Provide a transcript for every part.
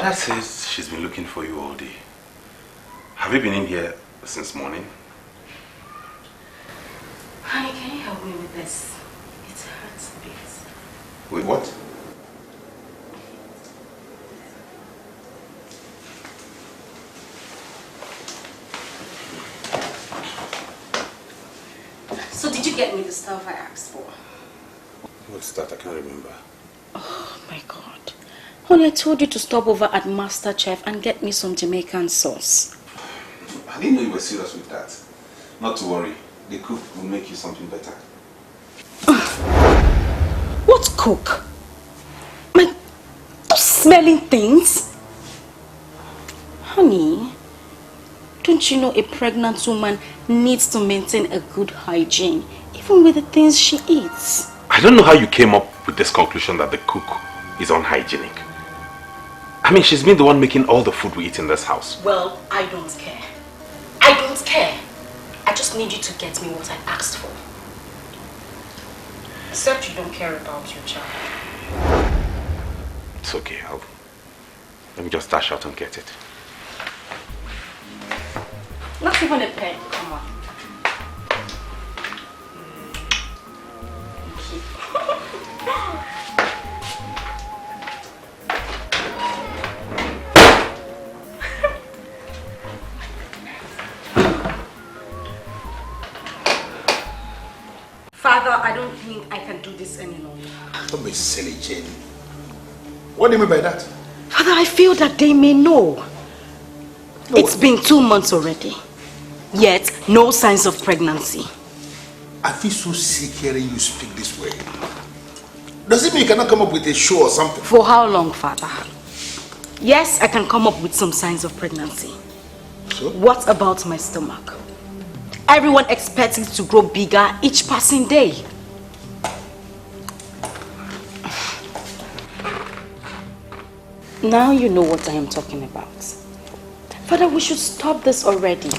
Dad says she's been looking for you all day. Have you been in here since morning? Honey, can you help me with this? It hurts a bit. Wait, what? So did you get me the stuff I asked for? What's that? I can't remember. Oh my God. Honey, I told you to stop over at Master Chef and get me some Jamaican sauce. I didn't know you were serious with that. Not to worry. The cook will make you something better. What cook? My those smelling things? Honey, don't you know a pregnant woman needs to maintain a good hygiene, even with the things she eats? I don't know how you came up with this conclusion that the cook is unhygienic. I mean, she's been the one making all the food we eat in this house. Well, I don't care. I don't care. I just need you to get me what I asked for. Except you don't care about your child. It's okay. Let me just dash out and get it. Not even a pen. Come on. Father, I don't think I can do this any longer. Don't be silly, Jane. What do you mean by that? Father, I feel that they may know. It's been 2 months already. Yet, no signs of pregnancy. I feel so sick hearing you speak this way. Does it mean you cannot come up with a show or something? For how long, Father? Yes, I can come up with some signs of pregnancy. So? What about my stomach? Everyone expects it to grow bigger each passing day. Now you know what I am talking about. Father, we should stop this already.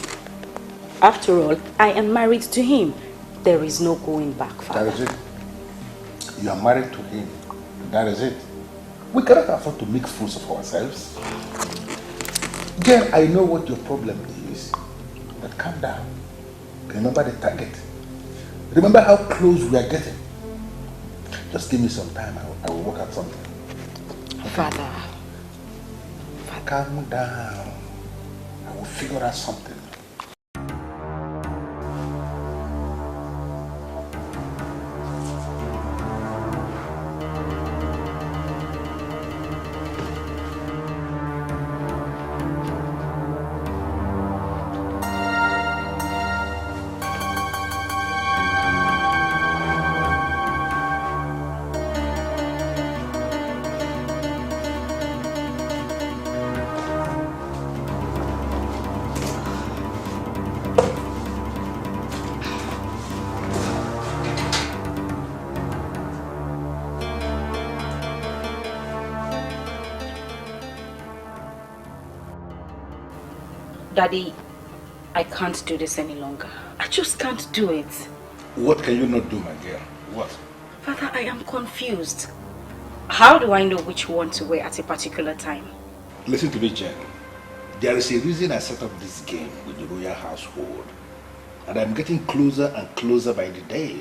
After all, I am married to him. There is no going back, Father. That is it. You are married to him. That is it. We cannot afford to make fools of ourselves. Jen, I know what your problem is, but calm down. Remember the target. Remember how close we are getting. Just give me some time. I will work out something. Okay? Father. Calm down. I will figure out something. Daddy, I can't do this any longer. I just can't do it. What can you not do, my dear? What? Father, I am confused. How do I know which one to wear at a particular time? Listen to me, Jen. There is a reason I set up this game with the royal household. And I'm getting closer and closer by the day.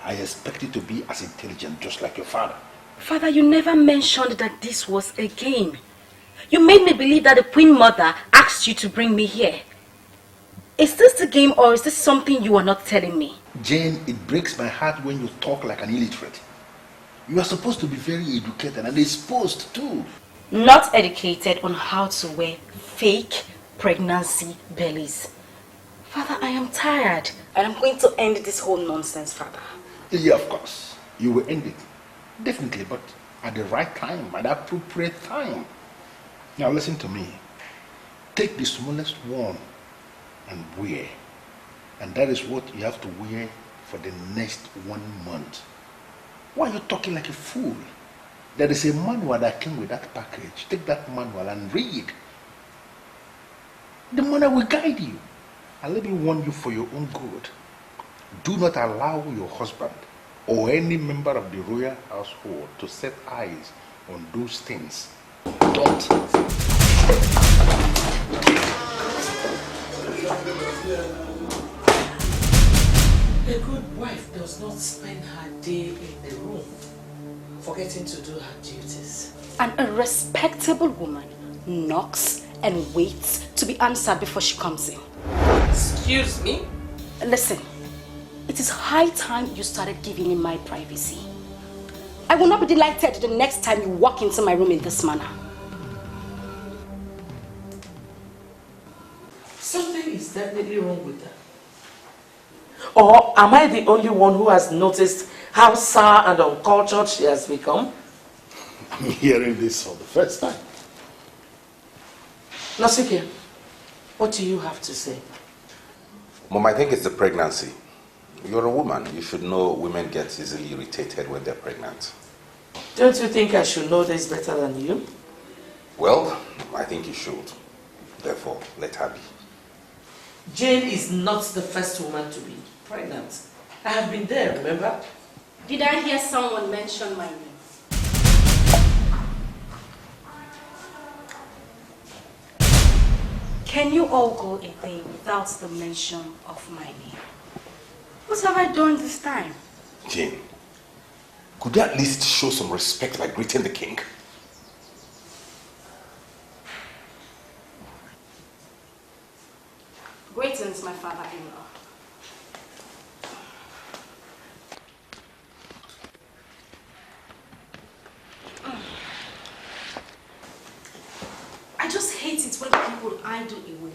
I expect you to be as intelligent just like your father. Father, you never mentioned that this was a game. You made me believe that the Queen Mother asked you to bring me here. Is this the game or is this something you are not telling me? Jane, it breaks my heart when you talk like an illiterate. You are supposed to be very educated and exposed too. Not educated on how to wear fake pregnancy bellies. Father, I am tired and I'm going to end this whole nonsense, Father. Yeah, of course. You will end it. Definitely, but at the right time, at the appropriate time. Now listen to me. Take the smallest one and wear. And that is what you have to wear for the next 1 month. Why are you talking like a fool? There is a manual that came with that package. Take that manual and read. The manual will guide you. And let me warn you for your own good. Do not allow your husband or any member of the royal household to set eyes on those things Don't. A good wife does not spend her day in the room, forgetting to do her duties. And a respectable woman knocks and waits to be answered before she comes in. Excuse me? Listen, it is high time you started giving me my privacy. I will not be delighted the next time you walk into my room in this manner. Something is definitely wrong with her. Or am I the only one who has noticed how sour and uncultured she has become? I'm hearing this for the first time. Nosike, what do you have to say? Mom, I think it's the pregnancy. You're a woman. You should know women get easily irritated when they're pregnant. Don't you think I should know this better than you? Well, I think you should. Therefore, let her be. Jane is not the first woman to be pregnant. I have been there, remember? Did I hear someone mention my name? Can you all go a day without the mention of my name? What have I done this time? Jane, could you at least show some respect by greeting the king? Greetings, my father-in-law. I just hate it when people idle away,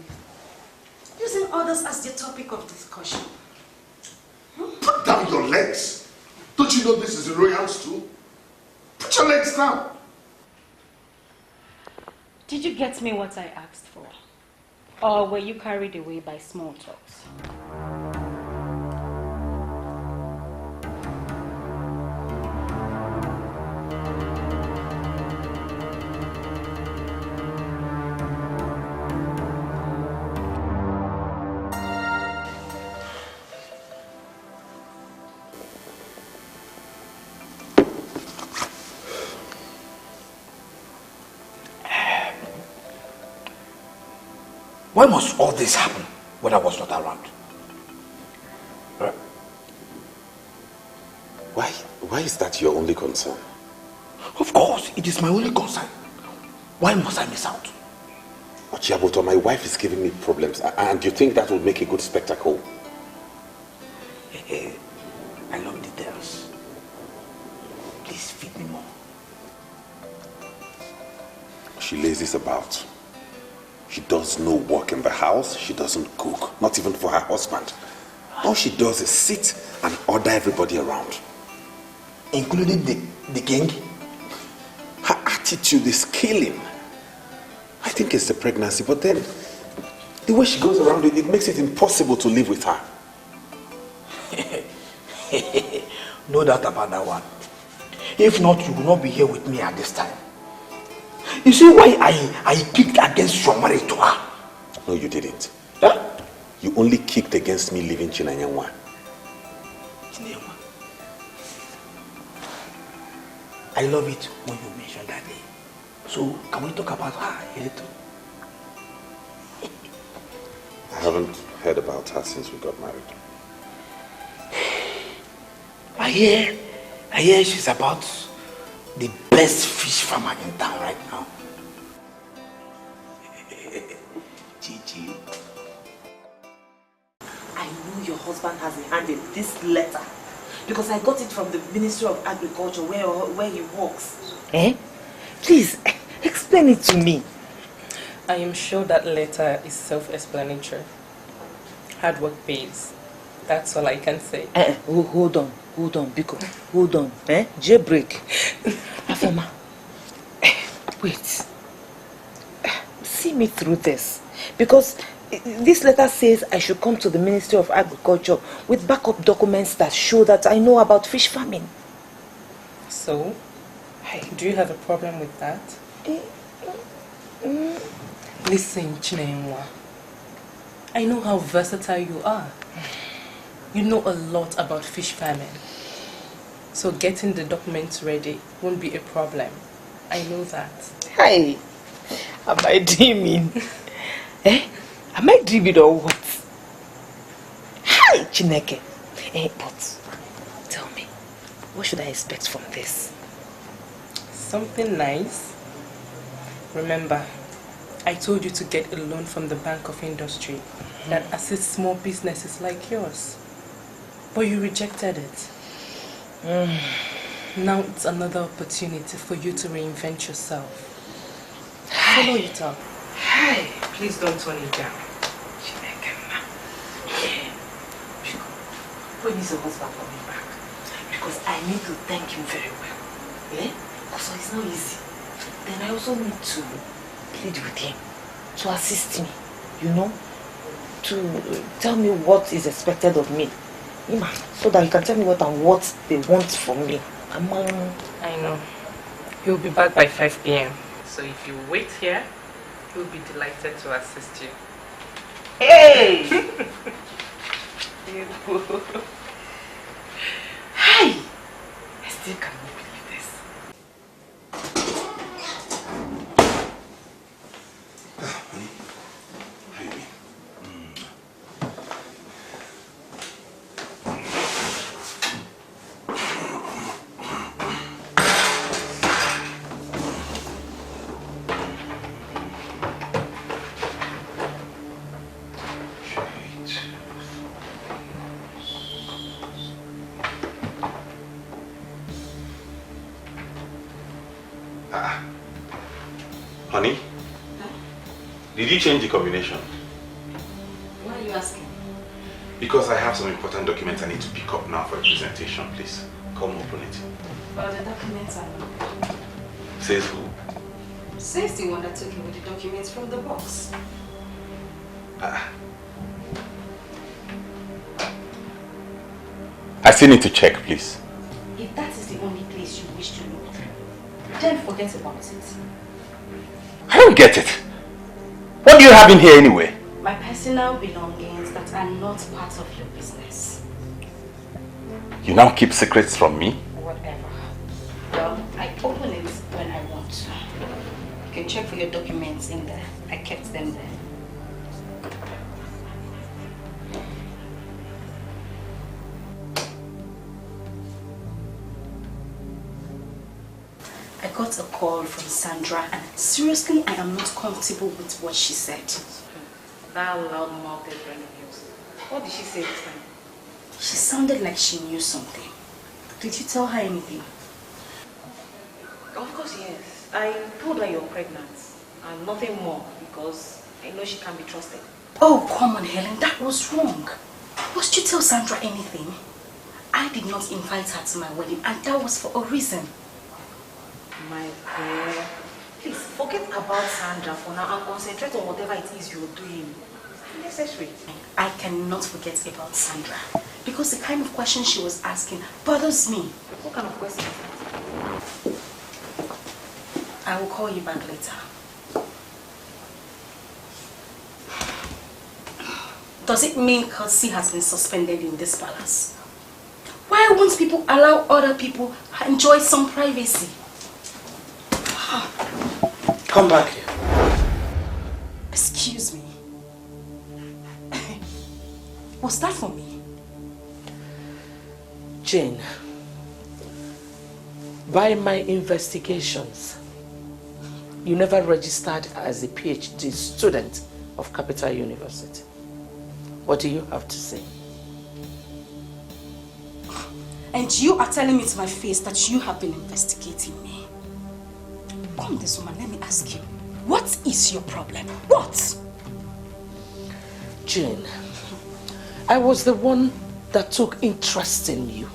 using others as their topic of discussion. Put down your legs. Don't you know this is a royal stool? Put your legs down. Did you get me what I asked for? Or were you carried away by small talks? Why must all this happen when I was not around? Why is that your only concern? Of course, it is my only concern. Why must I miss out? Ochiaboto, my wife is giving me problems, and you think that would make a good spectacle? I love details. Please feed me more. She lazes about. She does no work in the house. She doesn't cook, not even for her husband. All she does is sit and order everybody around. Including the king? Her attitude is killing. I think it's the pregnancy, but then the way she goes around it makes it impossible to live with her. No doubt about that one. If not, you will not be here with me at this time. You see why I kicked against your marriage to her? No, you didn't. Huh? You only kicked against me leaving Chinenyenwa. Chinenyenwa. I love it when you mention that name. So, can we talk about her a little? I haven't heard about her since we got married. I hear she's about the best fish farmer in town right now. Gigi. I know your husband has a hand in this letter because I got it from the Ministry of Agriculture where he works. Please, explain it to me. I am sure that letter is self-explanatory. Hard work pays. That's all I can say. Hold on, Biko. Hold on. Jailbreak. Afoma. Wait. See me through this. Because this letter says I should come to the Ministry of Agriculture with backup documents that show that I know about fish farming. So, do you have a problem with that? Listen, Chinenyenwa. I know how versatile you are. You know a lot about fish farming. So getting the documents ready won't be a problem. I know that. Hey, am I dreaming? Am I dreaming or what? Hi, Chineke. But tell me, what should I expect from this? Something nice. Remember, I told you to get a loan from the Bank of Industry that assists small businesses like yours. But you rejected it. Now it's another opportunity for you to reinvent yourself. Follow it up. Hey, please don't turn it down. When is your husband coming back? Because I need to thank him very well. Also, it's not easy. Then I also need to plead with him to assist me, to tell me what is expected of me. So that he can tell me what they want from me. I know. He'll be back by 5 p.m. So if you wait here, he'll be delighted to assist you. Hey! Hi! I still cannot believe this. Honey? Huh? Did you change the combination? Why are you asking? Because I have some important documents I need to pick up now for a presentation, please. Come open it. Well, the documents are not. Says who? Says the one that took away the documents from the box. I still need to check, please. If that is the only place you wish to look, then forget about it. I don't get it. What do you have in here anyway? My personal belongings that are not part of your business. You now keep secrets from me? Whatever. Well, I open it when I want to. You can check for your documents in there. I kept them there. I got a call from Sandra and seriously I am not comfortable with what she said. That loud-mouthed friend of yours. What did she say this time? She sounded like she knew something. Did you tell her anything? Of course, yes. I told her you're pregnant and nothing more because I know she can't be trusted. Oh, come on, Helen, that was wrong. Must you tell Sandra anything? I did not invite her to my wedding and that was for a reason. My dear, please forget about Sandra for now and concentrate on whatever it is you're doing. It's unnecessary. I cannot forget about Sandra because the kind of question she was asking bothers me. What kind of question? I will call you back later. Does it mean courtesy has been suspended in this palace? Why won't people allow other people to enjoy some privacy? Come back here. Excuse me. Was that for me? Jane, by my investigations, you never registered as a PhD student of Capital University. What do you have to say? And you are telling me to my face that you have been investigating me. Come this woman, let me ask you. What is your problem? What? Jane, I was the one that took interest in you.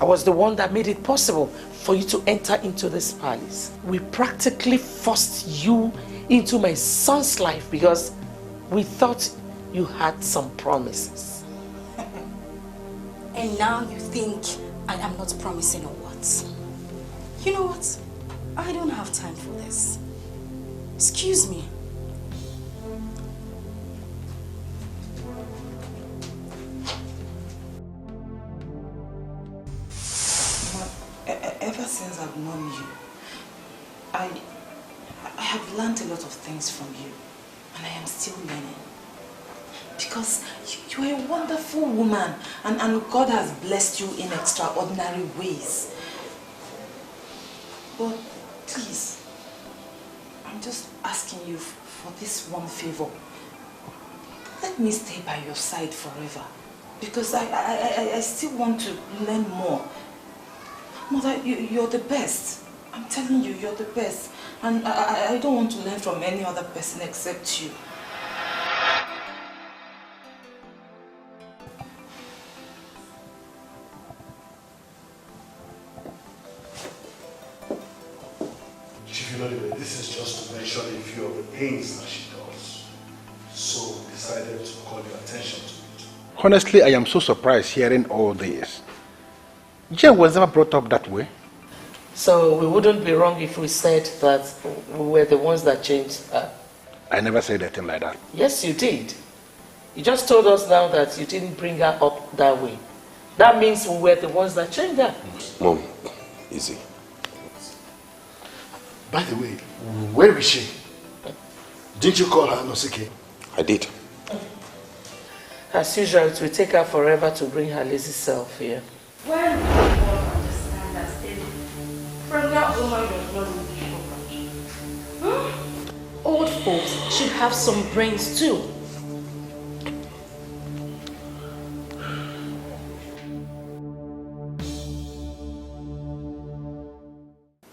I was the one that made it possible for you to enter into this palace. We practically forced you into my son's life because we thought you had some promises. And now you think I am not promising or what? You know what? I don't have time for this. Excuse me. Ever since I've known you, I have learned a lot of things from you, and I am still learning. Because you are a wonderful woman, and God has blessed you in extraordinary ways. But please, I'm just asking you for this one favor. Let me stay by your side forever. Because I still want to learn more. Mother, you're the best. I'm telling you, you're the best. And I don't want to learn from any other person except you. This is just to mention a few of the things that she does. So we decided to call your attention to it. Honestly, I am so surprised hearing all this. Jen was never brought up that way. So we wouldn't be wrong if we said that we were the ones that changed her. I never said anything like that. Yes, you did. You just told us now that you didn't bring her up that way. That means we were the ones that changed her. Mom, easy. By the way, where is she? Didn't you call her Nosike? I did. As usual, it will take her forever to bring her lazy self here. Well, we all understand that still. Pregnant woman does not need so much. Old folks should have some brains too.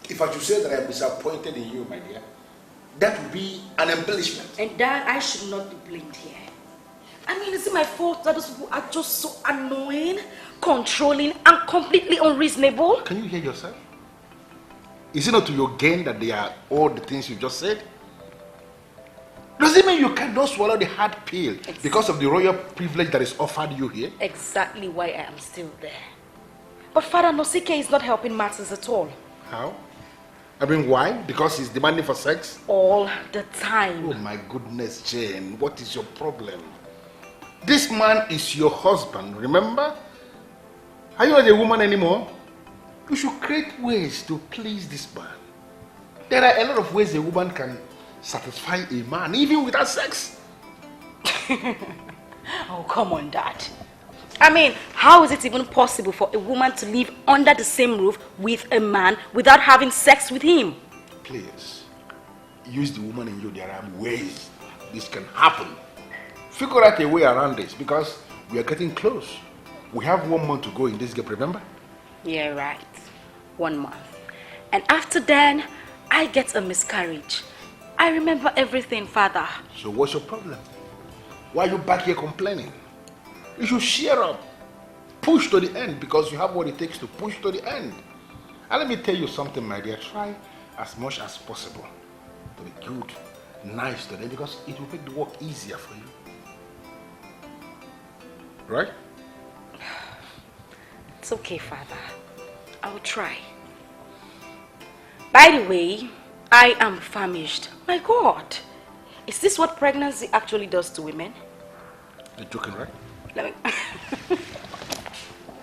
If I should say that I'm disappointed in you, my dear, that would be an embellishment. And Dad, I should not be blamed here. I mean, is it my fault that those people are just so annoying, controlling, and completely unreasonable? Can you hear yourself? Is it not to your gain that they are all the things you just said? Does it mean you cannot swallow the hard pill because of the royal privilege that is offered you here? Exactly why I am still there. But Father Nosike is not helping matters at all. How? I mean, why? Because he's demanding for sex? All the time. Oh my goodness, Jane, what is your problem? This man is your husband, remember? Are you not a woman anymore? You should create ways to please this man. There are a lot of ways a woman can satisfy a man, even without sex. Oh, come on, Dad. I mean, how is it even possible for a woman to live under the same roof with a man without having sex with him? Please, use the woman in you. There are ways this can happen. Figure out a way around this because we are getting close. We have 1 month to go in this gap, remember? Yeah, right. 1 month. And after then, I get a miscarriage. I remember everything, Father. So what's your problem? Why are you back here complaining? You should cheer up. Push to the end because you have what it takes to push to the end. And let me tell you something, my dear. Try as much as possible to be good, nice to them because it will make the work easier for you. Right? It's okay, Father. I will try. By the way, I am famished. My God. Is this what pregnancy actually does to women? You're joking, right? Let me...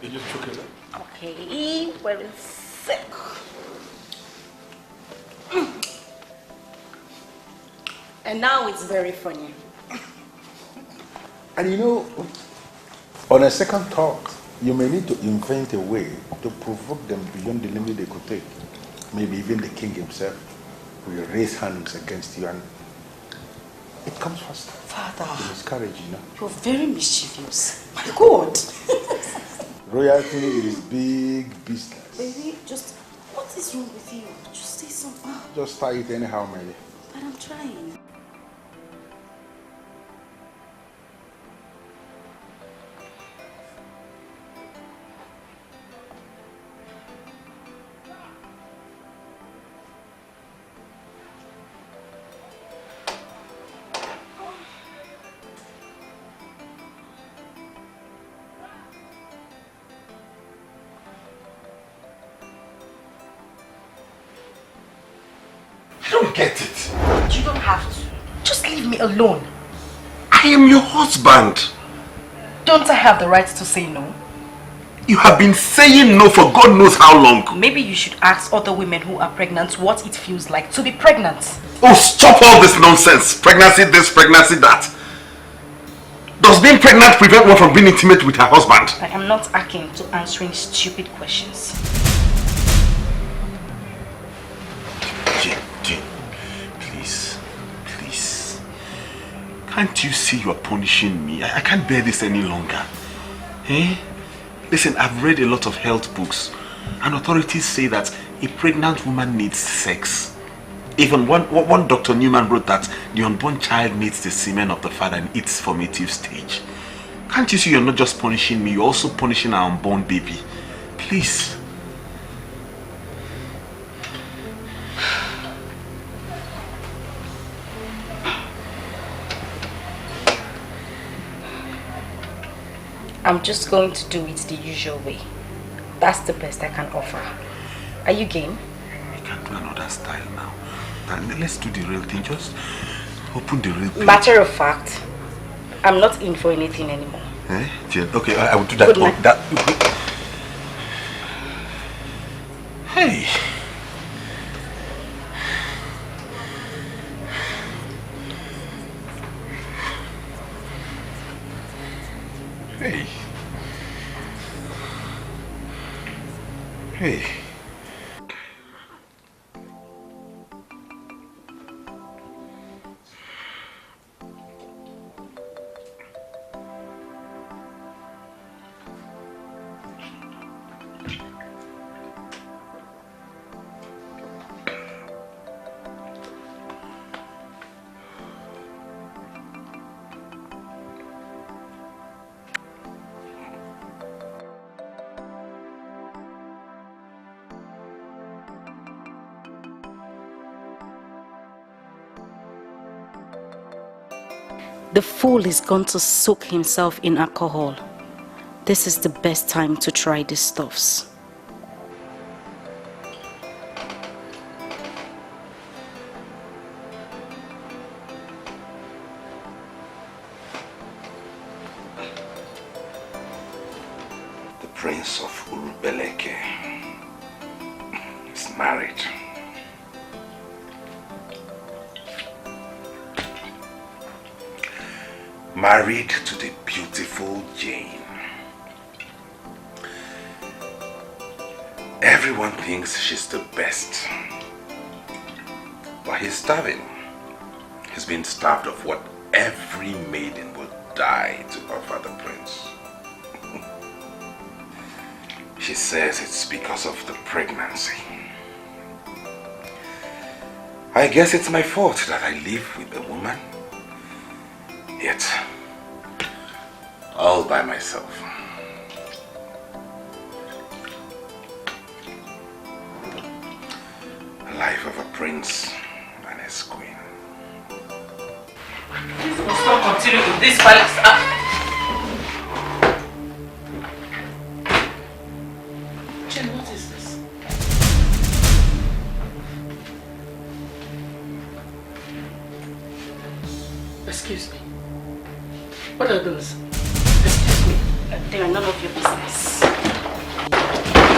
You're just joking, right? Okay, we're in sick. And now it's very funny. And you know, on a second thought, you may need to invent a way to provoke them beyond the limit they could take. Maybe even the king himself will raise hands against you and it comes faster. Father, the miscarriage, you know. You're very mischievous. My God. Royalty is big business. Baby, just... What is wrong with you? Just say something. Just start it anyhow, my dear. But I'm trying. I don't get it. You don't have to. Just leave me alone. I am your husband. Don't I have the right to say no? You have been saying no for God knows how long. Maybe you should ask other women who are pregnant what it feels like to be pregnant. Oh, stop all this nonsense. Pregnancy this, pregnancy that. Does being pregnant prevent one from being intimate with her husband? I am not akin to answering stupid questions. Jane, please. Can't you see you are punishing me? I can't bear this any longer. Eh? Listen, I've read a lot of health books, and authorities say that a pregnant woman needs sex. Even one Dr. Newman wrote that the unborn child needs the semen of the father in its formative stage. Can't you see you're not just punishing me, you're also punishing our unborn baby? Please. I'm just going to do it the usual way. That's the best I can offer. Are you game? We can do another style now. And let's do the real thing. Just open the real thing. Matter of fact, I'm not in for anything anymore. Eh? Okay, I will do that. Good night. Hey. Hey. The fool is going to soak himself in alcohol. This is the best time to try these stuffs. The Prince of Urubeleke is married. Married to the beautiful Jane. Everyone thinks she's the best. But he's starving. He's been starved of what every maiden would die to offer the prince. She says it's because of the pregnancy. I guess it's my fault that I live with a woman. Yet, all by myself. The life of a prince and his queen. This must not continue with this palace. Jen, what is this? Excuse me. What are those? Excuse me. They are none of your business.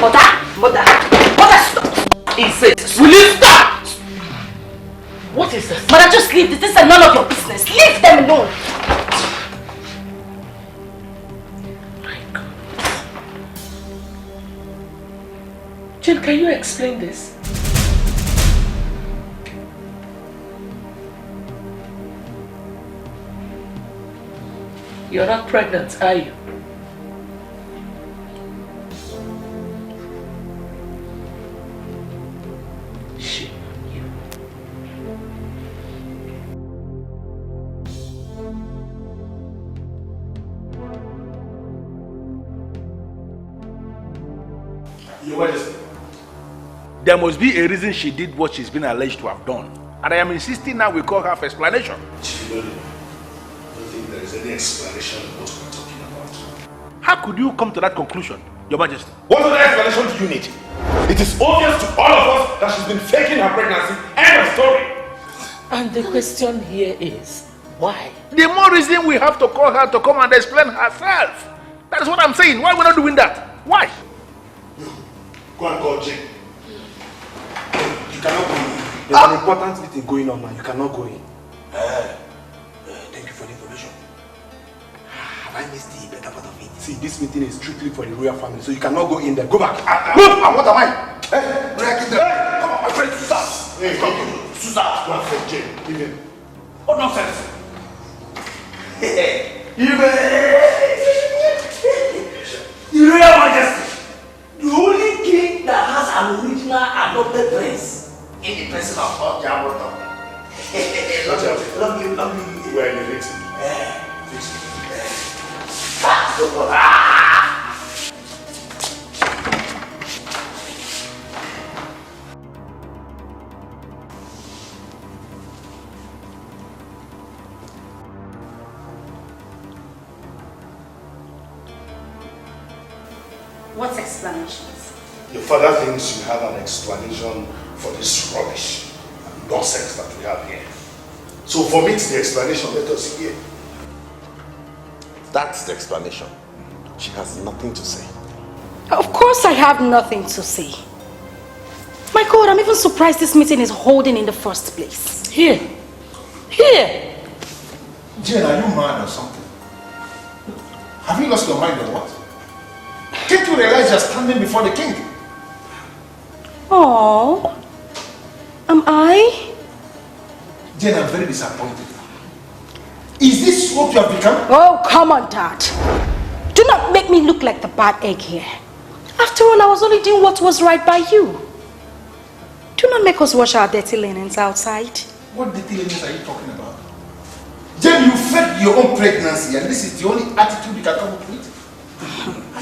Mother, stop! Insist. Will you stop? What is this? Mother, just leave this. This is none of your business. Leave them alone. My God. Jill, can you explain this? You're not pregnant, are you? Shame on you. Your Majesty, there must be a reason she did what she's been alleged to have done. And I am insisting now we call her for explanation. There is any explanation of what we're talking about. How could you come to that conclusion, Your Majesty? What other explanation do you need? It is obvious to all of us that she's been faking her pregnancy. End of story. And the question here is, why? The more reason we have to call her to come and explain herself. That is what I'm saying. Why are we not doing that? Why? No. Go and call Jane. You cannot go. There's an important meeting going on now. You cannot go in. Thank you for the information. Have I missed the better part of it? See, this meeting is strictly for the royal family, so you cannot go in there. Go back. Move! And what am I? Hey, Come on, my friend, Susan! Hey, come. Susan! My friend Jane, give him. What nonsense? Your Royal Majesty, the only king that has an original adopted prince in the presence of all Jaboto. Love you. Where are you fixing? What explanations? Your father thinks you have an explanation for this rubbish and nonsense that we have here. So vomit the explanation, let us hear. That's the explanation. She has nothing to say. Of course I have nothing to say. My God, I'm even surprised this meeting is holding in the first place. Here. Jane, are you mad or something? Have you lost your mind or what? Can't you realize you're standing before the king? Oh, am I? Jane, I'm very disappointed. Is this what you have become? Oh, come on, Dad. Do not make me look like the bad egg here. After all, I was only doing what was right by you. Do not make us wash our dirty linens outside. What dirty linens are you talking about? Jane, you faked your own pregnancy and this is the only attitude you can come up with?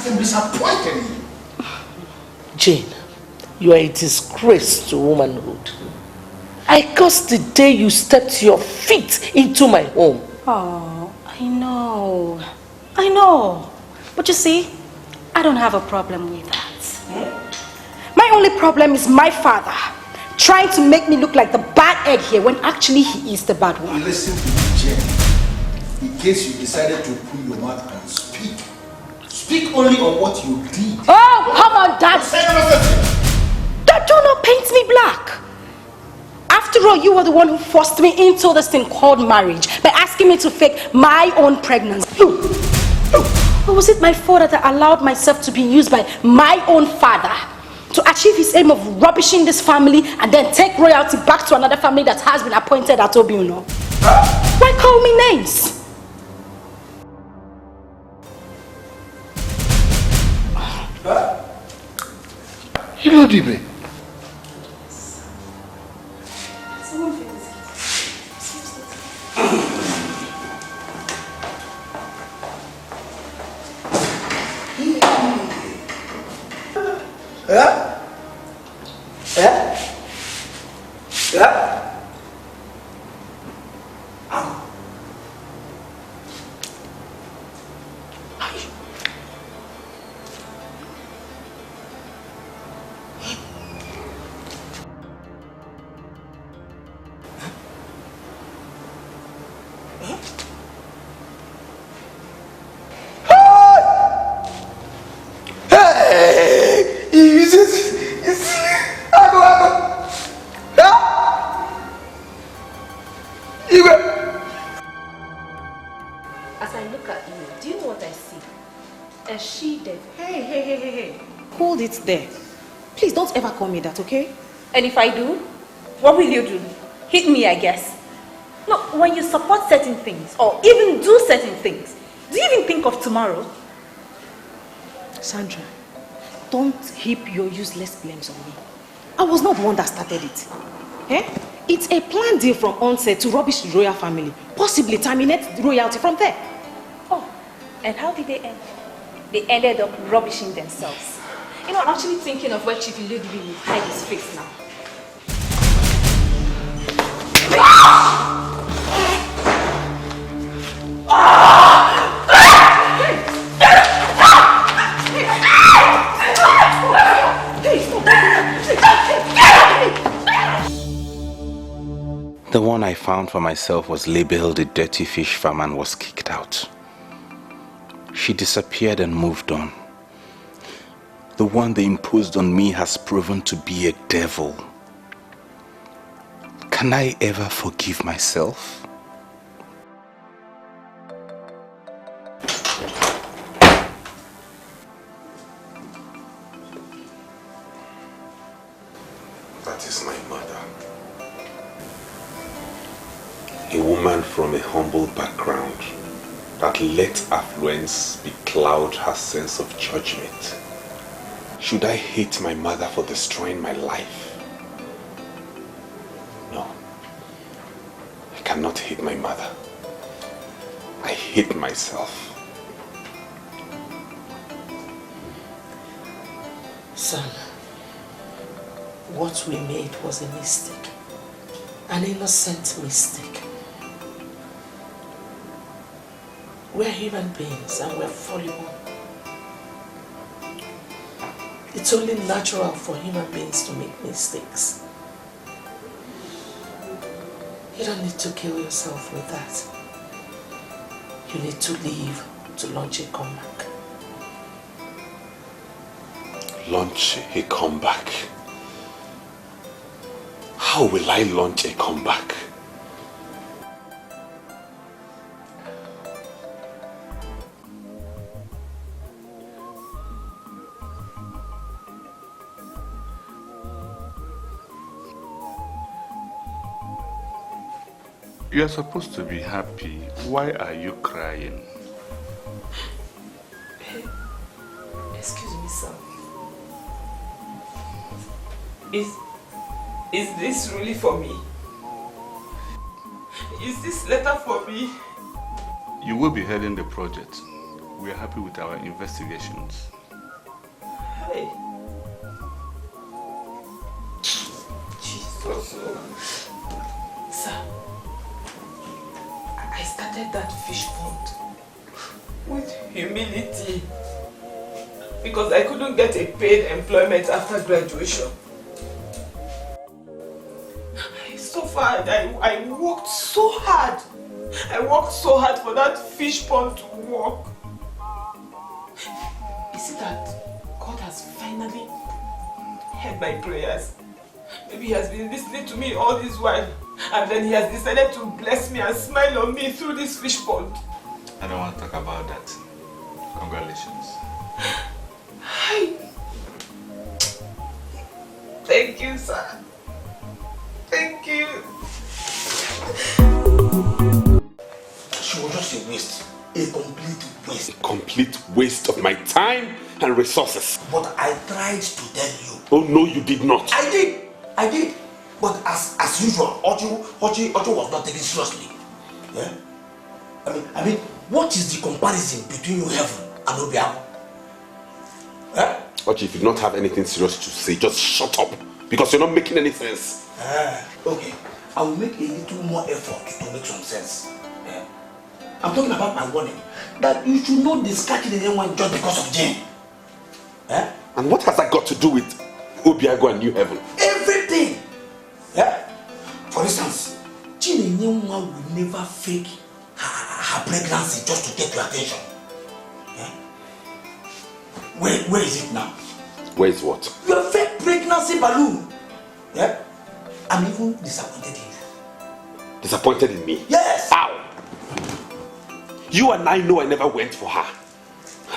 I'm disappointed in you. Jane, you are a disgrace to womanhood. I cursed the day you stepped your feet into my home. Oh, I know. But you see, I don't have a problem with that. My only problem is my father trying to make me look like the bad egg here when actually he is the bad one. Listen to me, Jane. In case you decided to pull your mouth and speak, speak only on what you did. Oh, come on, Dad. Dad, do not paint me black. After all, you were the one who forced me into this thing called marriage by asking me to fake my own pregnancy. Or was it my fault that I allowed myself to be used by my own father to achieve his aim of rubbishing this family and then take royalty back to another family that has been appointed at Obiuno? Why call me names? You know, Dibe. As I look at you, do you know what I see? A she-devil. Hey. Hold it there. Please don't ever call me that, okay? And if I do, what will you do? Hit me, I guess. No, when you support certain things or even do certain things, do you even think of tomorrow? Sandra, don't heap your useless blames on me. I was not the one that started it. It's a planned deal from onset to rubbish the royal family, possibly terminate the royalty from there. Oh, and how did they end? They ended up rubbishing themselves. You know, I'm actually thinking of where Chief Ludwig will hide his face now. The one I found for myself was labeled a dirty fish farm and was kicked out. She disappeared and moved on. The one they imposed on me has proven to be a devil. Can I ever forgive myself? That is my mother. A woman from a humble background that let affluence becloud her sense of judgment. Should I hate my mother for destroying my life? No. I cannot hate my mother. I hate myself. Son, what we made was a mistake. An innocent mistake. We're human beings and we're fallible. It's only natural for human beings to make mistakes. You don't need to kill yourself with that. You need to leave to launch a comeback. Launch a comeback? How will I launch a comeback? You are supposed to be happy. Why are you crying? Excuse me, sir. Is this really for me? Is this letter for me? You will be heading the project. We are happy with our investigations. Hey. Jesus. Sir, I started that fish pond with humility. Because I couldn't get a paid employment after graduation. I suffered. I worked so hard. I worked so hard for that fish pond to work. Is it that God has finally heard my prayers? Maybe he has been listening to me all this while, and then he has decided to bless me and smile on me through this fish pond. I don't want to talk about that. Congratulations. Hi. Thank you, sir. Thank you. She was just a waste. A complete waste. A complete waste of my time and resources. But I tried to tell you. Oh no, you did not. I did. But as usual, Ochi was not taken seriously. Yeah? I mean, what is the comparison between you heaven and Obiago? Eh? Ochi, if you don't have anything serious to say, just shut up. Because you're not making any sense. Okay. I will make a little more effort to make some sense. Yeah? I'm talking about my warning. That you should not discard Chinenyenwa just because of Jane. Eh? And what has that got to do with Obiago and New Heaven? Everything! Yeah? For instance, Chinenyenwa will never fake her pregnancy just to get your attention. Yeah? Where is it now? Where is what? Your fake pregnancy balloon. Yeah? I'm even disappointed in you. Disappointed in me? Yes! How? You and I know I never went for her.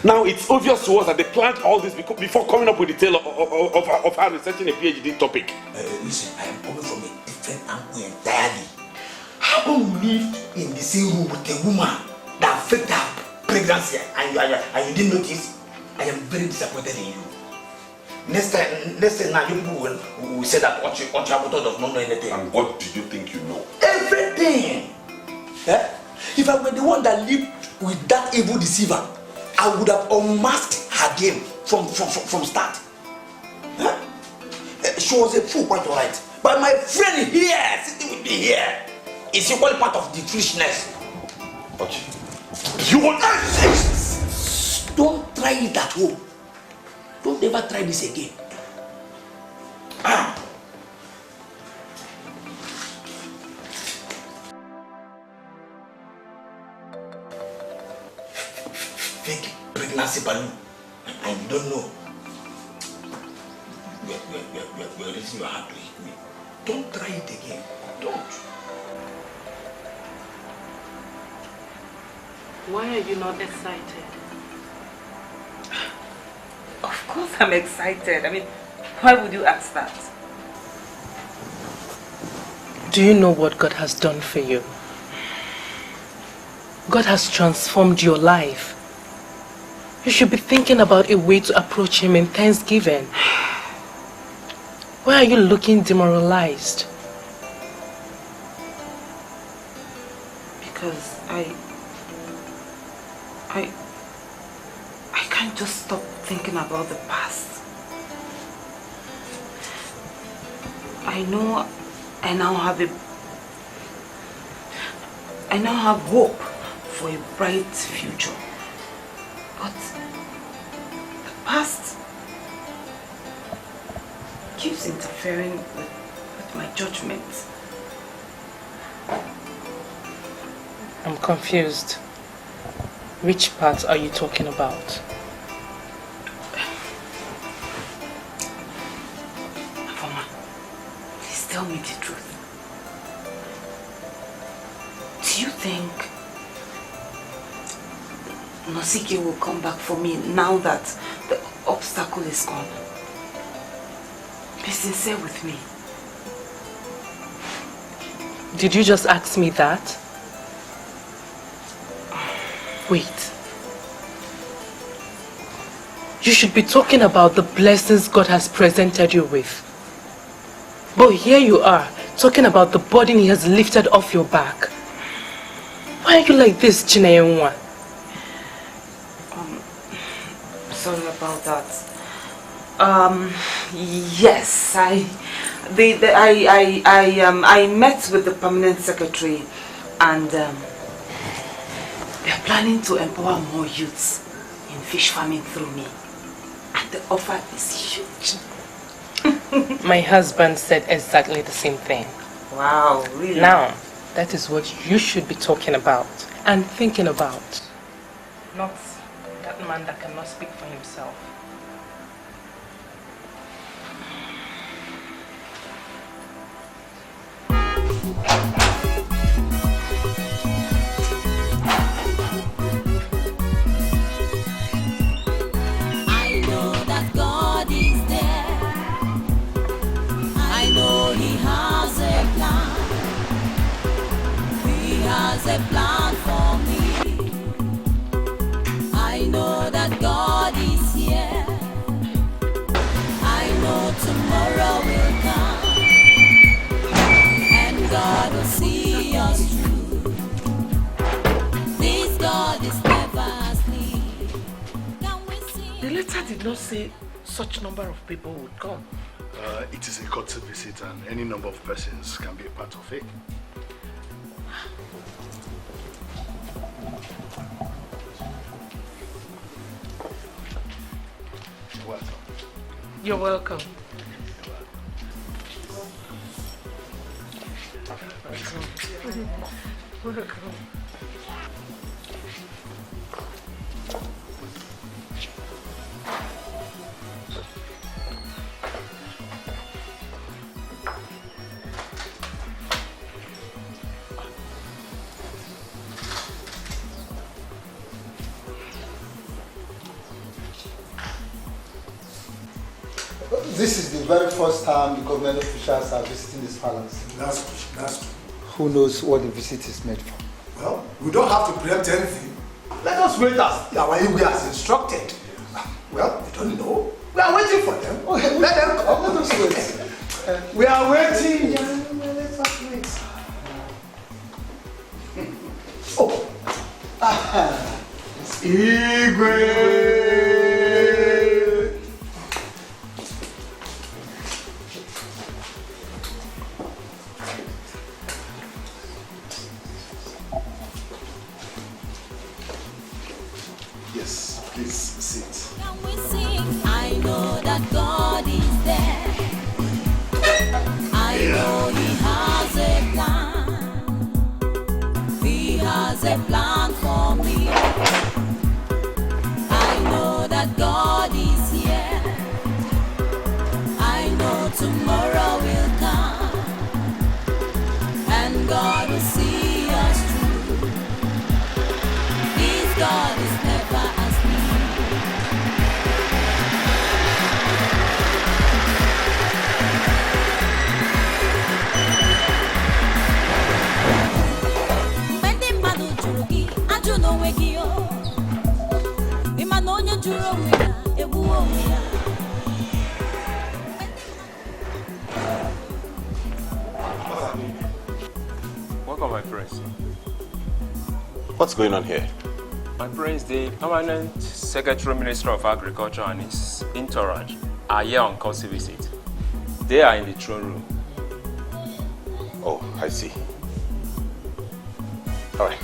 Now it's obvious to us that they planned all this before coming up with the tale of her researching a PhD topic. Listen, I am coming from a different angle entirely. How come we live in the same room with a woman that faked her pregnancy and you didn't notice? I am very disappointed in you. Next time now you people will say that Ochaboto does not know anything. And what do you think you know? Everything! Yeah? If I were the one that lived with that evil deceiver, I would have unmasked her game from start. Huh? She was a fool, quite alright. But my friend here, sitting with me here, is equally part of the foolishness. Okay. You want Don't try it at home. Don't ever try this again. Fake pregnancy balloon. I don't know. We're raising your heart to hit me. Don't try it again. Don't. Why are you not excited? Of course I'm excited. I mean, why would you ask that? Do you know what God has done for you? God has transformed your life. You should be thinking about a way to approach Him in thanksgiving. Why are you looking demoralized? Because I can't just stop thinking about the past. I know I now have hope for a bright future. But the past keeps interfering with my judgment. I'm confused. Which part are you talking about? Afoma, please tell me the truth. Do you think Nosike will come back for me now that the obstacle is gone? Be sincere with me. Did you just ask me that? Wait. You should be talking about the blessings God has presented you with. But here you are, talking about the burden He has lifted off your back. Why are you like this, Chinenyenwa? Sorry about that. Yes, I met with the permanent secretary, and they're planning to empower more youths in fish farming through me. And the offer is huge. My husband said exactly the same thing. Wow, really? Now, that is what you should be talking about and thinking about. Not that man that cannot speak for himself. I know that God is there. I know He has a plan. He has a plan for me. I know that God is here. I know tomorrow will come, and God will see us through. This God is never asleep. Can we see? The letter did not say such number of people would come. It is a courtesy visit, and any number of persons can be a part of it. Welcome. You're welcome. Welcome. This is the very first time the government officials are visiting this palace. That's true. Who knows what the visit is made for? Well, we don't have to preempt anything. Let us wait as our Igwe has instructed. Well, we don't know. We are waiting for them. Okay, let them come. Let us wait. We are waiting. Let us wait. Oh. It's Igwe. Yes, please sit. Can we sing? I know that God is there. I know He has a plan. He has a plan for me. I know that God is here. I know tomorrow will come, Welcome, my friends. What's going on here? My friends, the permanent Secretary Minister of Agriculture and his entourage are here on course visit. They are in the throne room. Oh, I see. All right.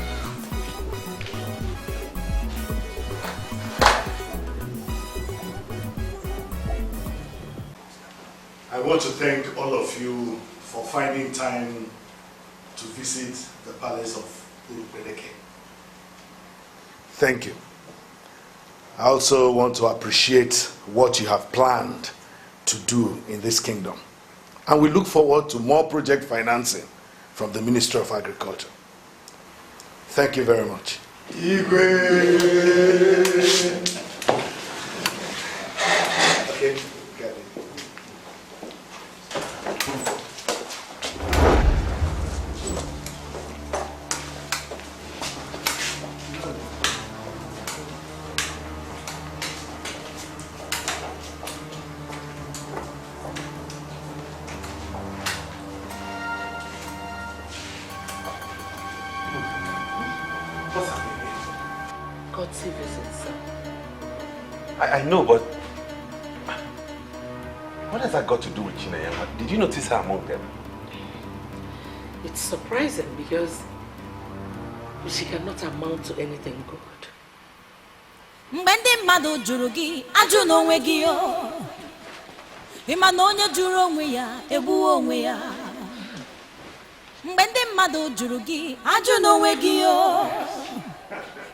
I want to thank all of you for finding time to visit the palace of Urupedeke. Thank you. I also want to appreciate what you have planned to do in this kingdom. And we look forward to more project financing from the Ministry of Agriculture. Thank you very much. Okay. Courtesy visit, sir. I know, but what has that got to do with Chinenyenwa? Did you notice her among them? It's surprising because she cannot amount to anything good. Mgbe ndị mmadụ jụrụ gị ajụ n'onwe gị o ịma na onye jụrụ onwe ya egbuo onwe ya mgbe ndị mmadụ jụrụ gị ajụ n'onwe gị o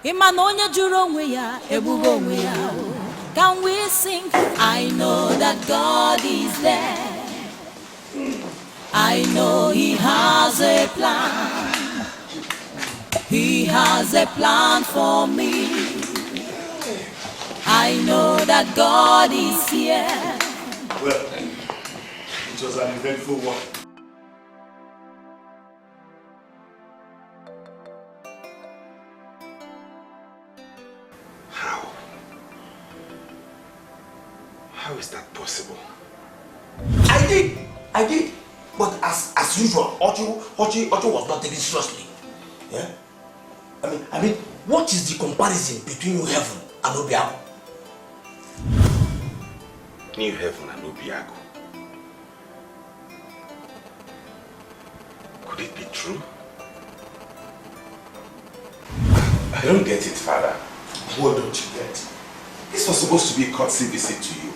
ịma na onye jụrụ onwe ya egbugo onwe ya Can we sing I know that God is there I know he has a plan He has a plan for me I know that God is here. Well, it was an eventful one. How? How is that possible? I did. But as usual, Ochi was not taken seriously. Yeah? I mean, what is the comparison between New Heaven and Obiago? New Heaven and Obiago. Could it be true? I don't get it, Father. What don't you get? This was supposed to be a courtesy visit to you.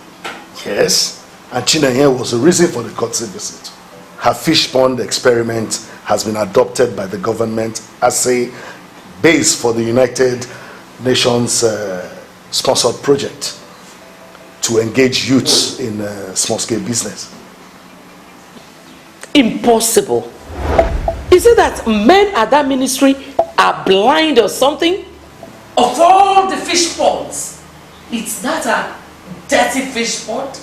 Yes, and Chinenyenwa was the reason for the courtesy visit. Her fish pond experiment has been adopted by the government as a base for the United Nations sponsored project to engage youths in small-scale business. Impossible. Is it that men at that ministry are blind or something? Of all the fish ponds, it's not a dirty fish pond?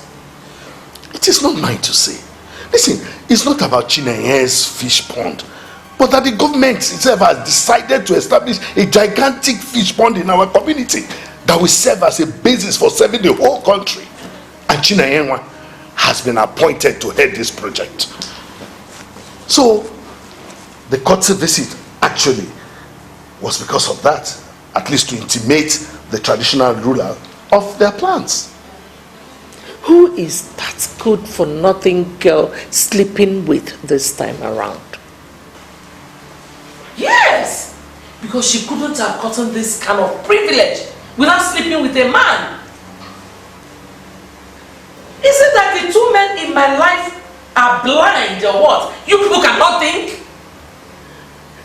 It is not mine to say. Listen, it's not about Chinenyenwa's fish pond, but that the government itself has decided to establish a gigantic fish pond in our community that will serve as a basis for serving the whole country. And Chinenyenwa has been appointed to head this project. So, the courtesy visit actually was because of that, at least to intimate the traditional ruler of their plans. Who is that good-for-nothing girl sleeping with this time around? Yes! Because she couldn't have gotten this kind of privilege without sleeping with a man. Is it that the two men in my life are blind or what? You people cannot think?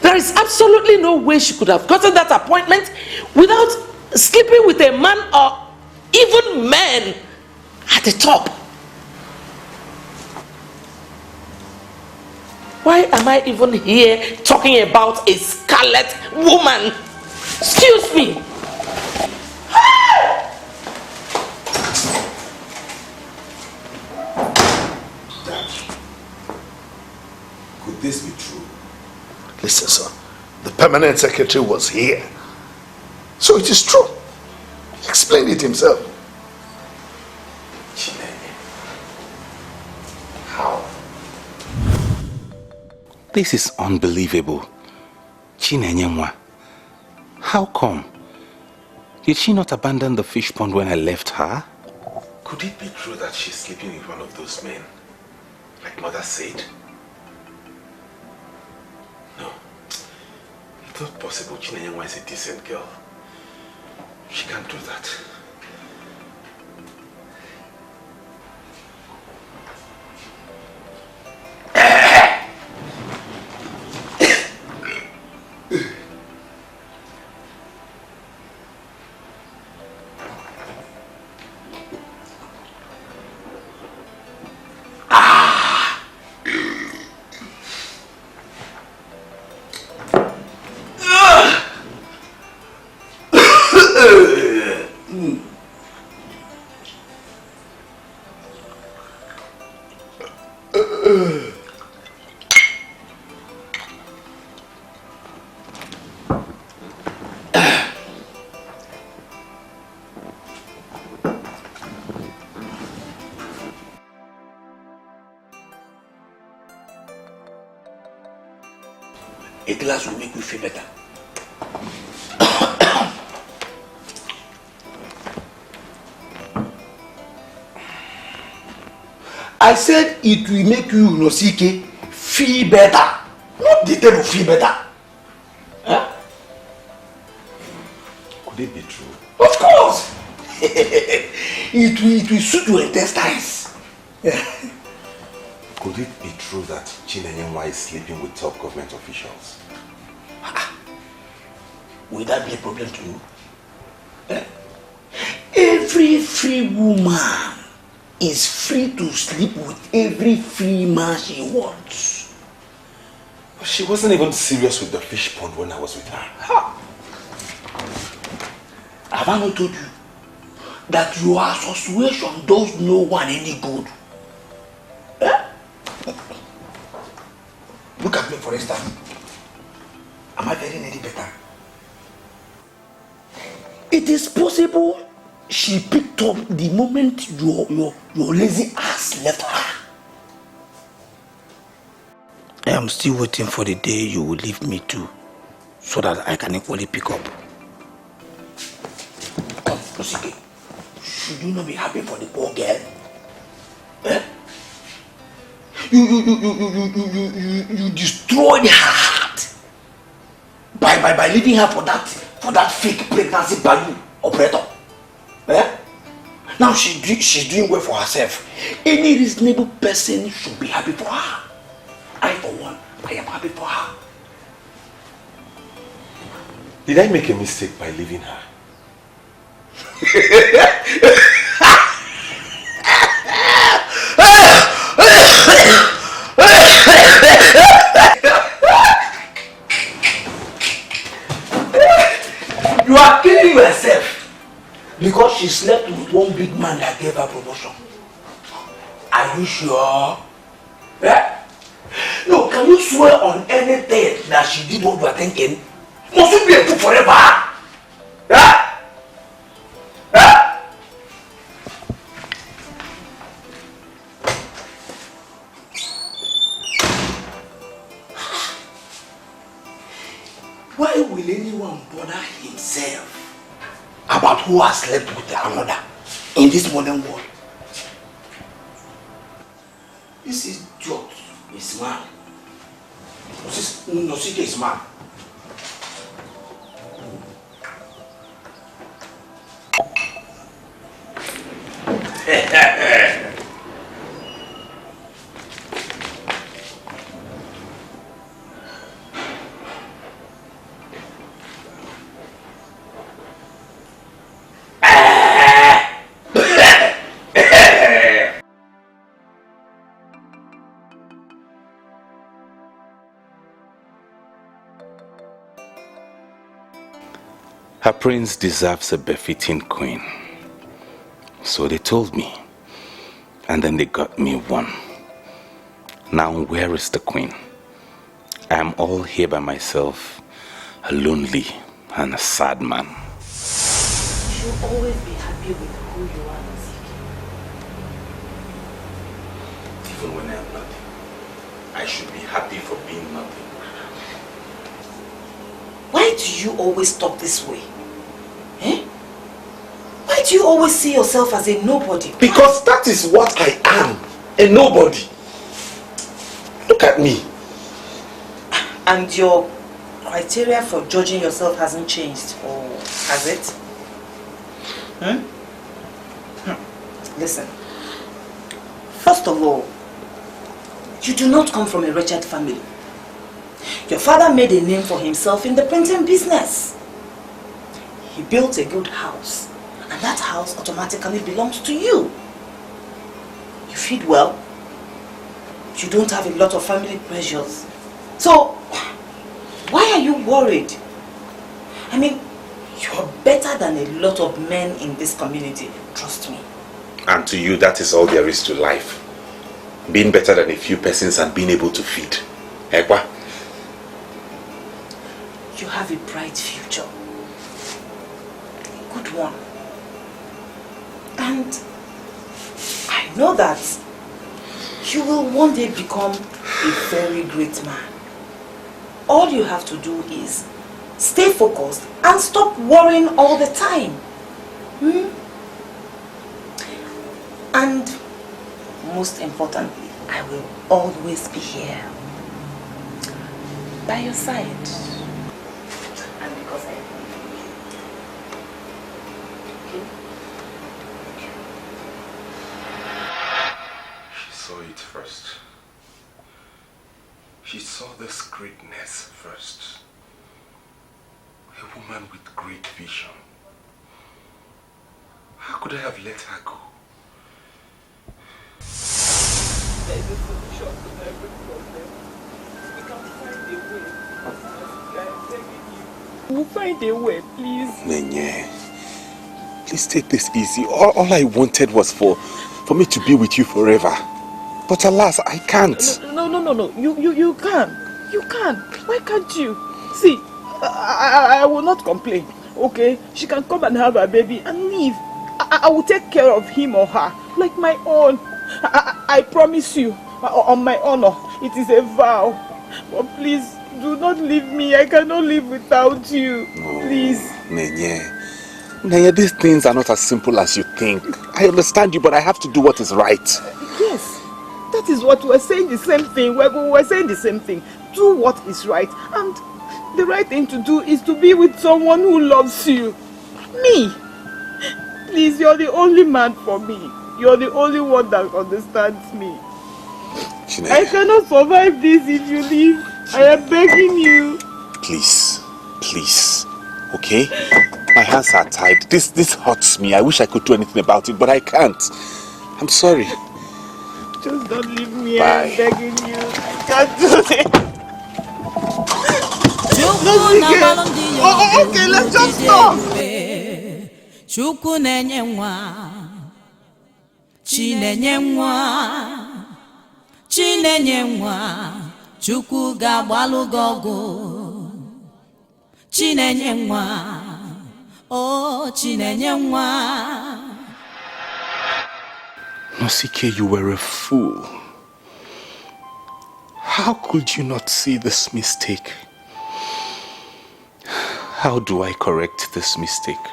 There is absolutely no way she could have gotten that appointment without sleeping with a man or even men at the top. Why am I even here talking about a scarlet woman? Excuse me. Could this be true? Listen, sir, the permanent secretary was here. So it is true. He explained it himself. How? This is unbelievable. Chinenyenwa. How come? Did she not abandon the fish pond when I left her? Could it be true that she's sleeping with one of those men? Like Mother said? No. It's not possible. Chinenyenwa is a decent girl. She can't do that. A glass will make you feel better. I said it will make you, Nosike, feel better. Not the table feel better. Huh? Could it be true? Of course. it will suit your intestines. Could it be true that Chinenyenwa is sleeping with top government officials? Will that be a problem to you? Every free woman is free to sleep with every free man she wants. She wasn't even serious with the fish pond when I was with her. Have I not told you that your association does no one any good? Look at me, for instance. Am I very any better? It is possible she picked up the moment your lazy ass left her. I am still waiting for the day you will leave me too, so that I can equally pick up. Come, Nosike, should you not be happy for the poor girl? You destroyed her heart by leaving her for that fake pregnancy by you, operator. Now she's doing well for herself. Any reasonable person should be happy for her. I, for one, I am happy for her. Did I make a mistake by leaving her? You are killing yourself because she slept with one big man that gave her promotion. Are you sure? No, can you swear on anything that she did what you are thinking? Must you be a fool forever? Why will anyone bother himself about who has slept with another in this modern world? This is George, is man. Nosike is man. Her prince deserves a befitting queen. So they told me. And then they got me one. Now where is the queen? I am all here by myself, a lonely and a sad man. You should always be happy with who you are, Nosike. Even when I am nothing, I should be happy for being nothing. do you always talk this way? Eh? Why do you always see yourself as a nobody? Because that is what I am, a nobody. Look at me. And your criteria for judging yourself hasn't changed, or has it? Listen, first of all, you do not come from a wretched family. Your father made a name for himself in the printing business. He built a good house, and that house automatically belongs to you. You feed well. You don't have a lot of family pressures. So, why are you worried? I mean, you're better than a lot of men in this community, trust me. And to you, that is all there is to life. Being better than a few persons and being able to feed. Ekwa? You have a bright future. A good one. And I know that you will one day become a very great man. All you have to do is stay focused and stop worrying all the time. And most importantly, I will always be here by your side. And because I love you. Okay? She saw it first. She saw this greatness first. A woman with great vision. How could I have let her go? There is a solution to every problem. We can find a way. I'm begging you. We'll find a way, please. Nenye, please take this easy. All I wanted was for me to be with you forever. But alas, I can't. No. You can. You can. Why can't you? See, I will not complain. Okay? She can come and have her baby and leave. I will take care of him or her like my own. I promise you, on my honor, it is a vow. But please, do not leave me. I cannot live without you. No, please. Nenye, these things are not as simple as you think. I understand you, but I have to do what is right. Yes, that is what we're saying the same thing. We're saying the same thing. Do what is right. And the right thing to do is to be with someone who loves you. Me. Please, you're the only man for me. You're the only one that understands me. Chinenyenwa, I cannot survive this if you leave. I am begging you. Please, okay? My hands are tied. This hurts me. I wish I could do anything about it, but I can't. I'm sorry. Just don't leave me. Bye. I'm begging you. I can't do it. Okay, let's just stop. Chinenyenwa, Chukwu ga-agbalụ gị ọgụ. Chinenyenwa, oh Chinenyenwa. Nosike, you were a fool. How could you not see this mistake? How do I correct this mistake?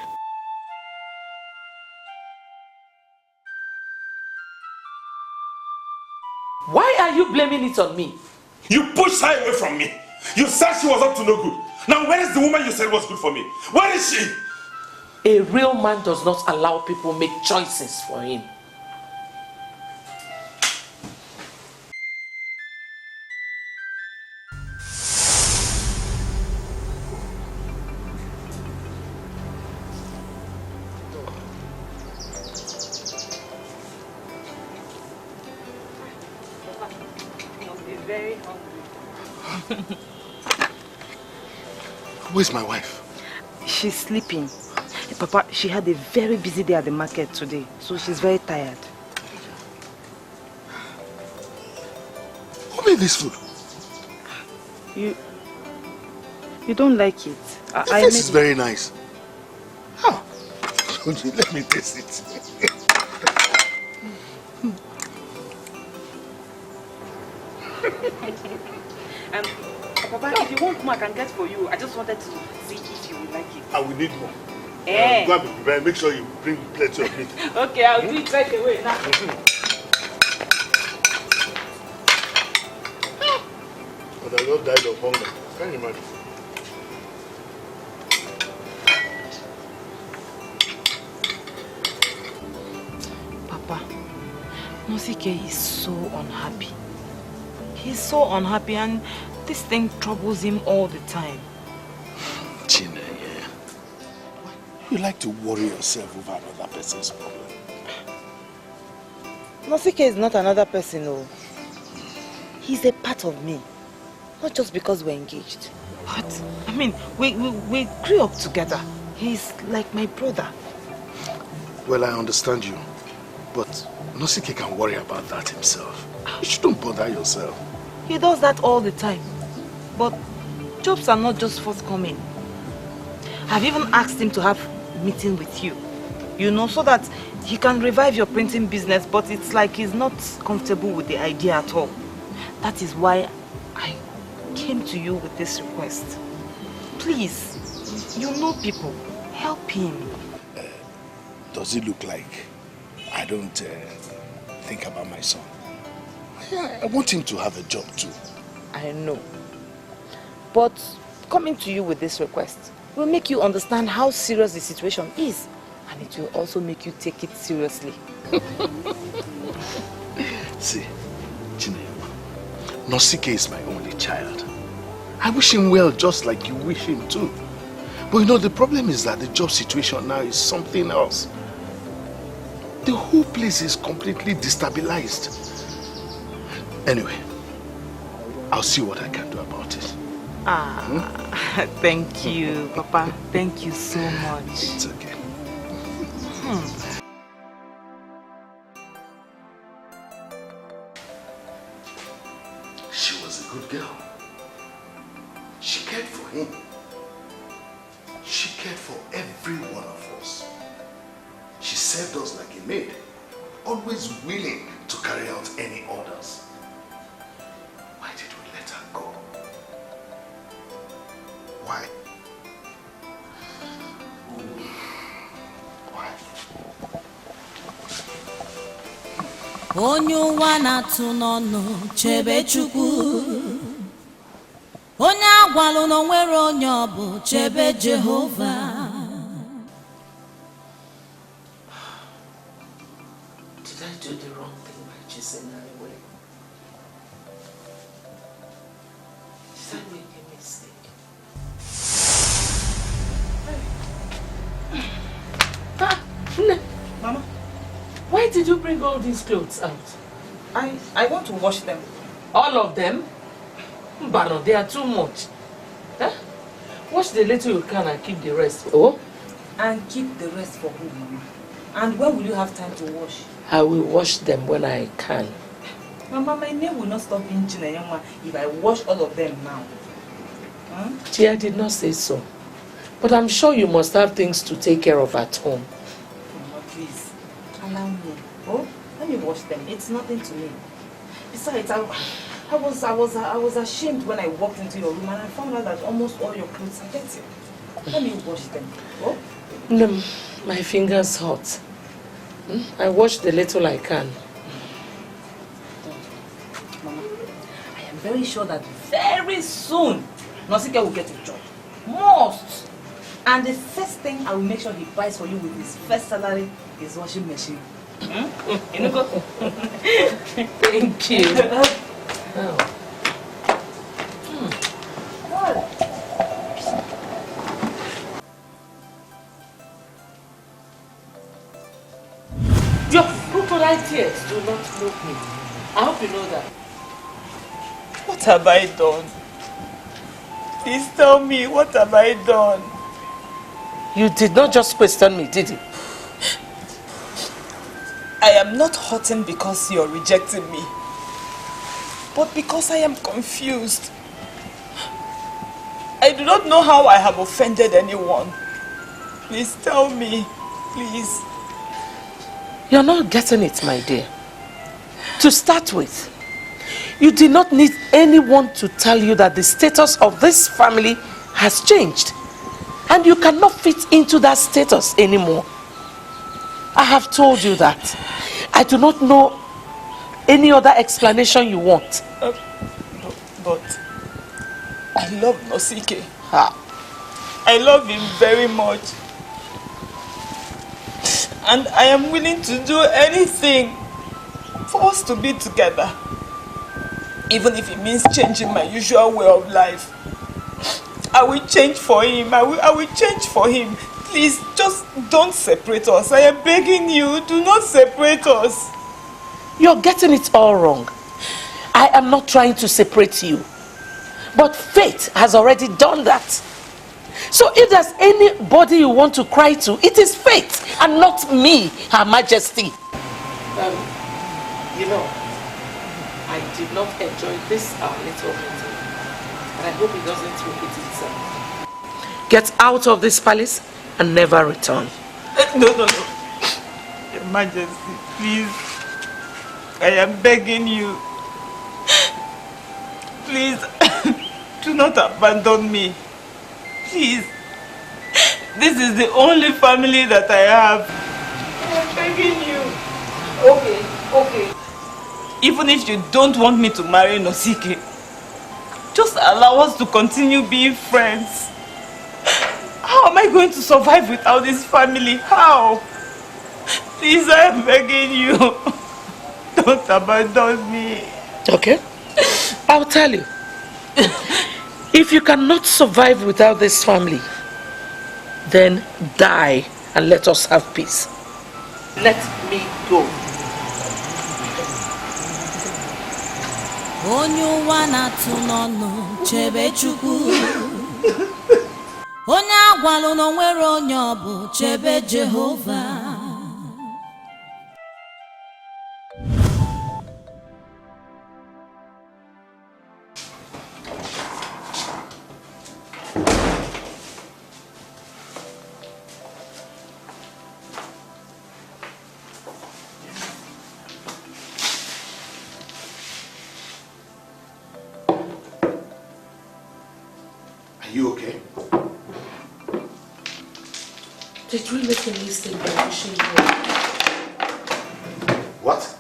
Why are you blaming it on me? You pushed her away from me. You said she was up to no good. Now where is the woman you said was good for me? Where is she? A real man does not allow people make choices for him. Very hungry. Where's my wife? She's sleeping. Papa, she had a very busy day at the market today, so she's very tired. Who made this food? You don't like it? This is very nice. How? Let me taste it. Papa, if you want more, I can get for you. I just wanted to see if you would like it. I will need more. Eh. Go and be prepared. Make sure you bring plenty of meat. Okay, I'll do it right away now. But I just died of hunger. Can you imagine? Papa, Nosike is so unhappy. He's so unhappy and this thing troubles him all the time. Chinenyenwa, you like to worry yourself over another person's problem. Nosike is not another person, no. He's a part of me. Not just because we're engaged. But, I mean, we grew up together. He's like my brother. Well, I understand you. But Nosike can worry about that himself. You shouldn't bother yourself. He does that all the time. But jobs are not just forthcoming. I've even asked him to have a meeting with you. You know, so that he can revive your printing business, but it's like he's not comfortable with the idea at all. That is why I came to you with this request. Please, you know people, help him. Does it look like I don't think about my son? Yeah, I want him to have a job too. I know. But coming to you with this request will make you understand how serious the situation is. And it will also make you take it seriously. See, Chinenyenwa, Nosike is my only child. I wish him well just like you wish him too. But you know, the problem is that the job situation now is something else. The whole place is completely destabilized. Anyway, I'll see what I can do about it. Thank you, Papa. Thank you so much. It's okay. She was a good girl. She cared for him. She cared for every one of us. She served us like a maid, always willing to carry out any orders. Why did we let her go? Why? Onye ụwa na-atụ n'ọnụ chebe Chukwu. Onye agwalụ na onwere onye ọ bụ chebe Jehova. Did I do the wrong thing by chasing her away? Did I make a mistake? Mama, why did you bring all these clothes out? I want to wash them. All of them? Mbano, they are too much. Huh? Wash the little you can and keep the rest. Oh? And keep the rest for who, Mama? And when will you have time to wash? I will wash them when I can. Mama, my name will not stop being Chinenyenwa if I wash all of them now. Tia did not say so. But I'm sure you must have things to take care of at home. Mama, please, allow me. Oh, let me wash them. It's nothing to me. Besides, I was ashamed when I walked into your room and I found out that almost all your clothes are dirty. Let me wash them. Oh? No, my fingers hurt. I wash the little I can. Mama, I am very sure that very soon Nosike will get a job. Most. And the first thing I will make sure he buys for you with his first salary is washing machine. You know, go. Thank you. Oh. Your crocodile tears do not move me. I hope you know that. What have I done? Please tell me, what have I done? You did not just question me, did you? I am not hurting because you're rejecting me, but because I am confused. I do not know how I have offended anyone. Please tell me, please. You're not getting it, my dear. To start with, You did not need anyone to tell you that the status of this family has changed. And you cannot fit into that status anymore. I have told you that. I do not know any other explanation you want. But I love Nosike. I love him very much. And I am willing to do anything for us to be together. Even if it means changing my usual way of life. I will change for him. I will change for him. Please, just don't separate us. I am begging you, do not separate us. You're getting it all wrong. I am not trying to separate you. But fate has already done that. So if there's anybody you want to cry to, it is fate and not me, Her Majesty. You know, I did not enjoy this little meeting. And I hope it doesn't repeat itself. Get out of this palace and never return. No. Your Majesty, please. I am begging you. Please, do not abandon me. Please. This is the only family that I have. I am begging you. Okay. Even if you don't want me to marry Nosike, just allow us to continue being friends. How am I going to survive without this family? How? Please, I am begging you. Don't abandon me. Okay? I'll tell you. If you cannot survive without this family, then die and let us have peace. Let me go. Onye ụwa na-atụ n'ọnụ chebe Chukwu. Onye agwalụ na onwere onye ọ bụ chebe Jehova. Are you okay? Did we make a mistake by pushing her? What?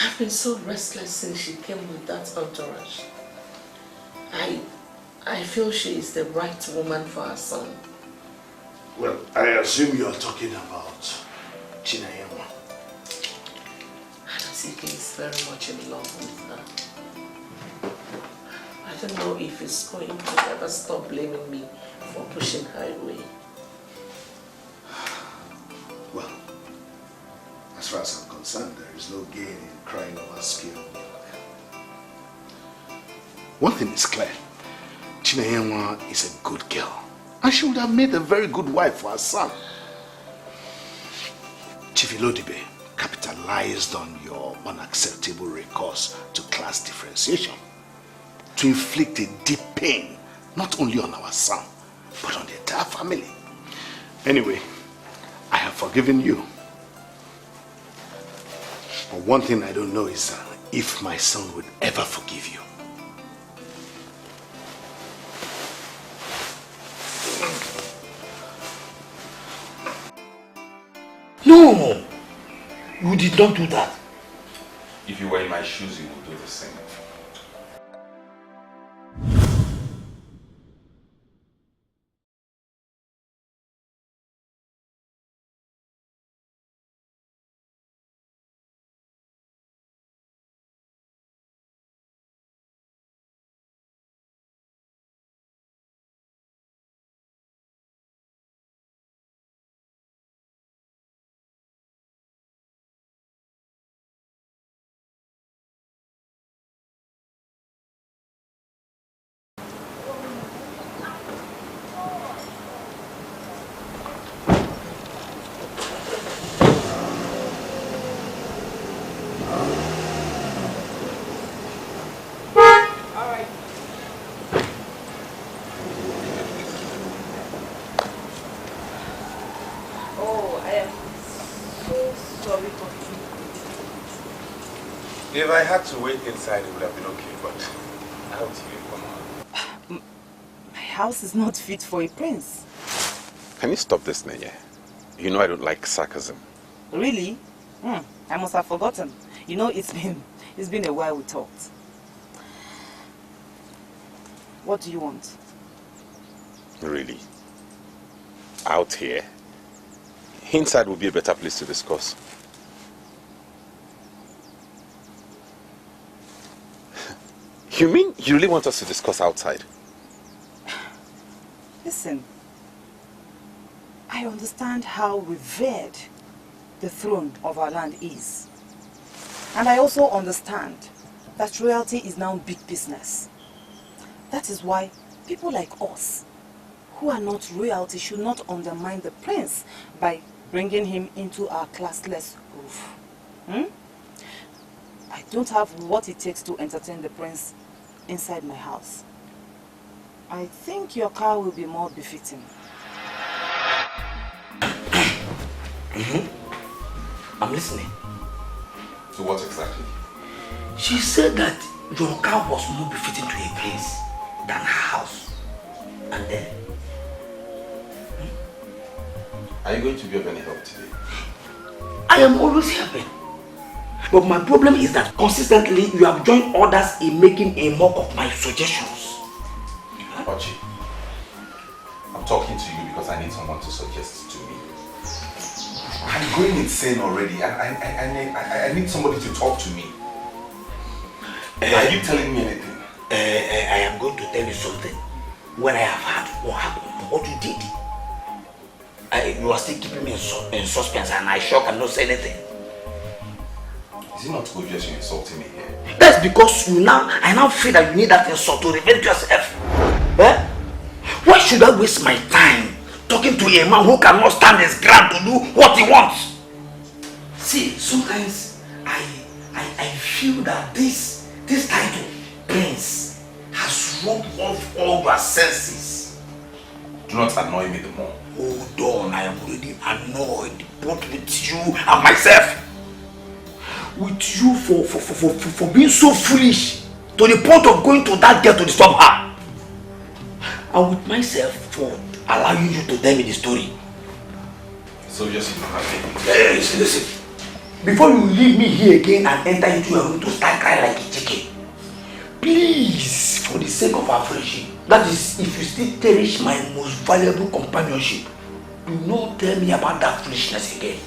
I've been so restless since she came with that entourage. I feel she is the right woman for our son. Well, I assume you're talking about Chinenyenwa. Sike is very much in love with her. I don't know if he's going to ever stop blaming me for pushing her away. Well, as far as I'm concerned, there is no gain in crying over spilled milk. One thing is clear. Chinenyenwa is a good girl. And she would have made a very good wife for her son. Chief Ilodibe capitalized on your unacceptable recourse to class differentiation to inflict a deep pain not only on our son but on the entire family. Anyway, I have forgiven you. But one thing I don't know is if my son would ever forgive you. No! You did not do that. If you were in my shoes, you would do the same. If I had to wait inside, it would have been okay, but out here, come on. My house is not fit for a prince. Can you stop this, Nenya? You know I don't like sarcasm. Really? I must have forgotten. You know, it's been a while we talked. What do you want? Really? Out here? Inside would be a better place to discuss. You mean you really want us to discuss outside? Listen, I understand how revered the throne of our land is. And I also understand that royalty is now big business. That is why people like us, who are not royalty, should not undermine the prince by bringing him into our classless roof. I don't have what it takes to entertain the prince inside my house. I think your car will be more befitting. I'm listening. To what exactly? She said that your car was more befitting to a prince than her house. And then? Are you going to be of any help today? I am always helping. But my problem is that consistently you have joined others in making a mock of my suggestions. Ochi, I'm talking to you because I need someone to suggest to me. I'm going insane already. I need somebody to talk to me. Are you telling me anything? I am going to tell you something. When I have heard what happened, what you did, you are still keeping me in suspense, and I sure cannot say anything. Is it not obvious you're insulting me here? That's because I now feel that you need that insult to revenge yourself. Why should I waste my time talking to a man who cannot stand his ground to do what he wants? See, sometimes I feel that this title, Prince, has rubbed off all your senses. Do not annoy me the more. Hold on, I am already annoyed, both with you and myself. With you for being so foolish to the point of going to that girl to disturb her. And with myself for allowing you to tell me the story. So just you don't have any. Listen. Before you leave me here again and enter into your room to start crying like a chicken, please, for the sake of our friendship, that is, if you still cherish my most valuable companionship, do not tell me about that foolishness again.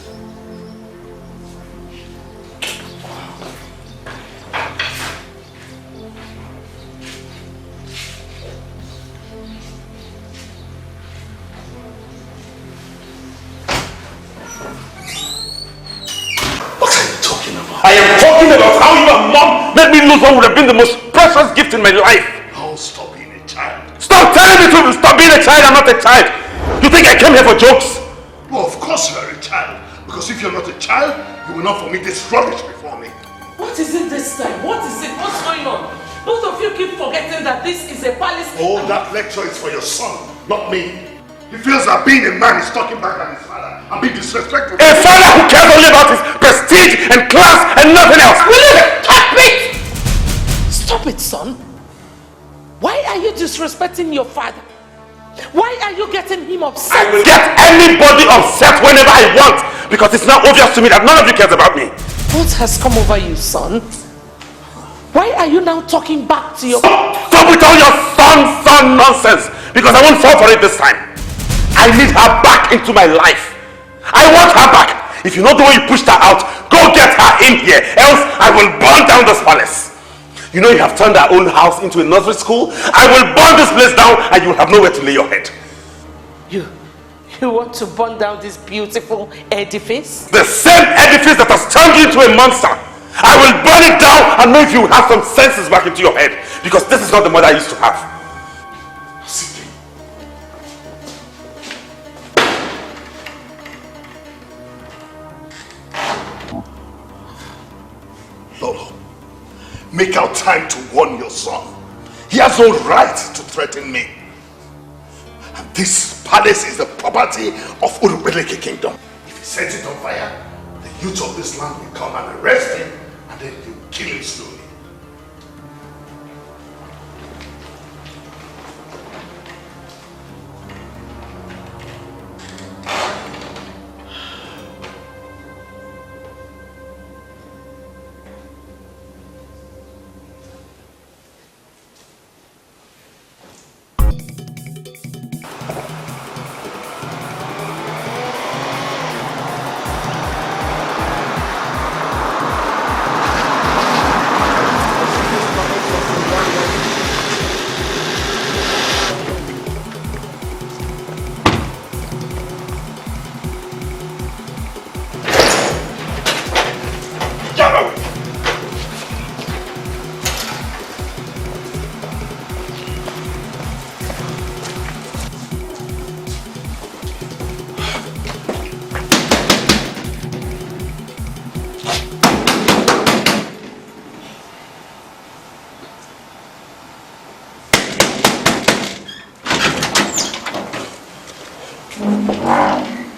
I am talking about how you and mom made me lose what would have been the most precious gift in my life. Oh, stop being a child. Stop telling me to stop being a child. I'm not a child. You think I came here for jokes? Well, of course you are a child. Because if you're not a child, you will not vomit this rubbish before me. What is it this time? What is it? What's going on? Both of you keep forgetting that this is a palace. Oh, that lecture is for your son, not me. He feels that being a man is talking back at his father and being disrespectful. A father who cares only about his prestige and class and nothing else. Will you stop it? Stop it, son. Why are you disrespecting your father? Why are you getting him upset? I will get anybody upset whenever I want, because it's now obvious to me that none of you cares about me. What has come over you, son? Why are you now talking back to your... Stop with all your son nonsense, because I won't fall for it this time. I need her back into my life. I want her back. If you know the way you pushed her out, go get her in here, else I will burn down this palace. You know you have turned our own house into a nursery school? I will burn this place down and you will have nowhere to lay your head. You want to burn down this beautiful edifice? The same edifice that has turned you into a monster. I will burn it down and make you have some senses back into your head, because this is not the mother I used to have. Lolo, make out time to warn your son. He has no right to threaten me. And this palace is the property of Urubeleke Kingdom. If he sets it on fire, the youth of this land will come and arrest him and then they will kill it slowly.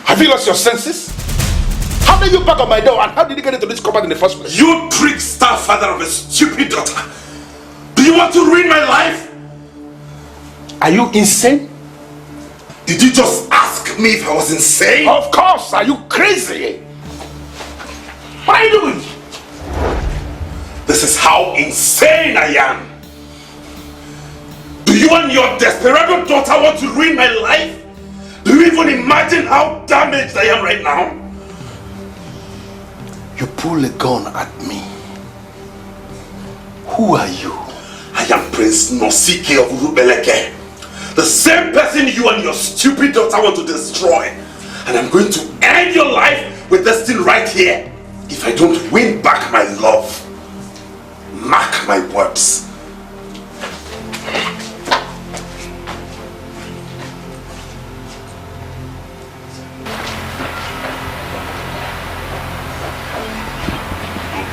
Have you lost your senses? How did you back on my door and how did you get into this compound in the first place? You trickster father of a stupid daughter! Do you want to ruin my life? Are you insane? Did you just ask me if I was insane? Of course! Are you crazy? What are you doing? This is how insane I am! Do you and your desperate daughter want to ruin my life? Do you even imagine how damaged I am right now? You pull a gun at me. Who are you? I am Prince Nosike of Urubeleke. The same person you and your stupid daughter want to destroy. And I'm going to end your life with this thing right here. If I don't win back my love. Mark my words.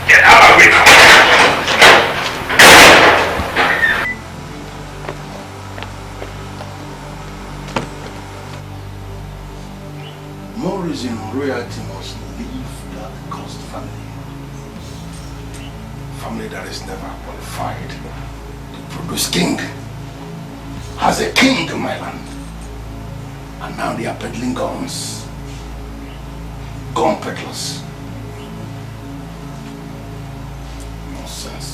Get out of it! More reason royalty must leave that cursed family. Family that is never qualified to produce king. Has a king in my land. And now they are peddling guns. Gun peddlers. Nonsense.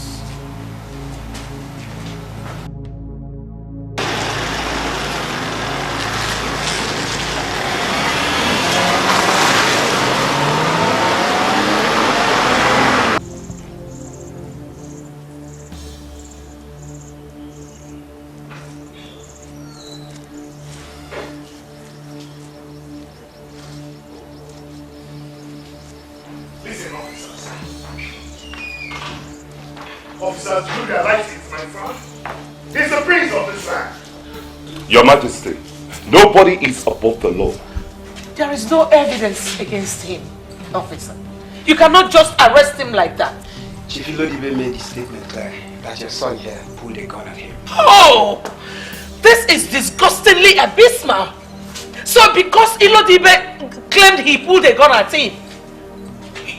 Listen, officers. Officers, do you realize it's my son? He's the prince of this land. Your Majesty, nobody is above the law. There is no evidence against him, officer. You cannot just arrest him like that. Chief Ilodibe made the statement that your son here pulled a gun at him. Oh! This is disgustingly abysmal. So because Ilodibe claimed he pulled a gun at him,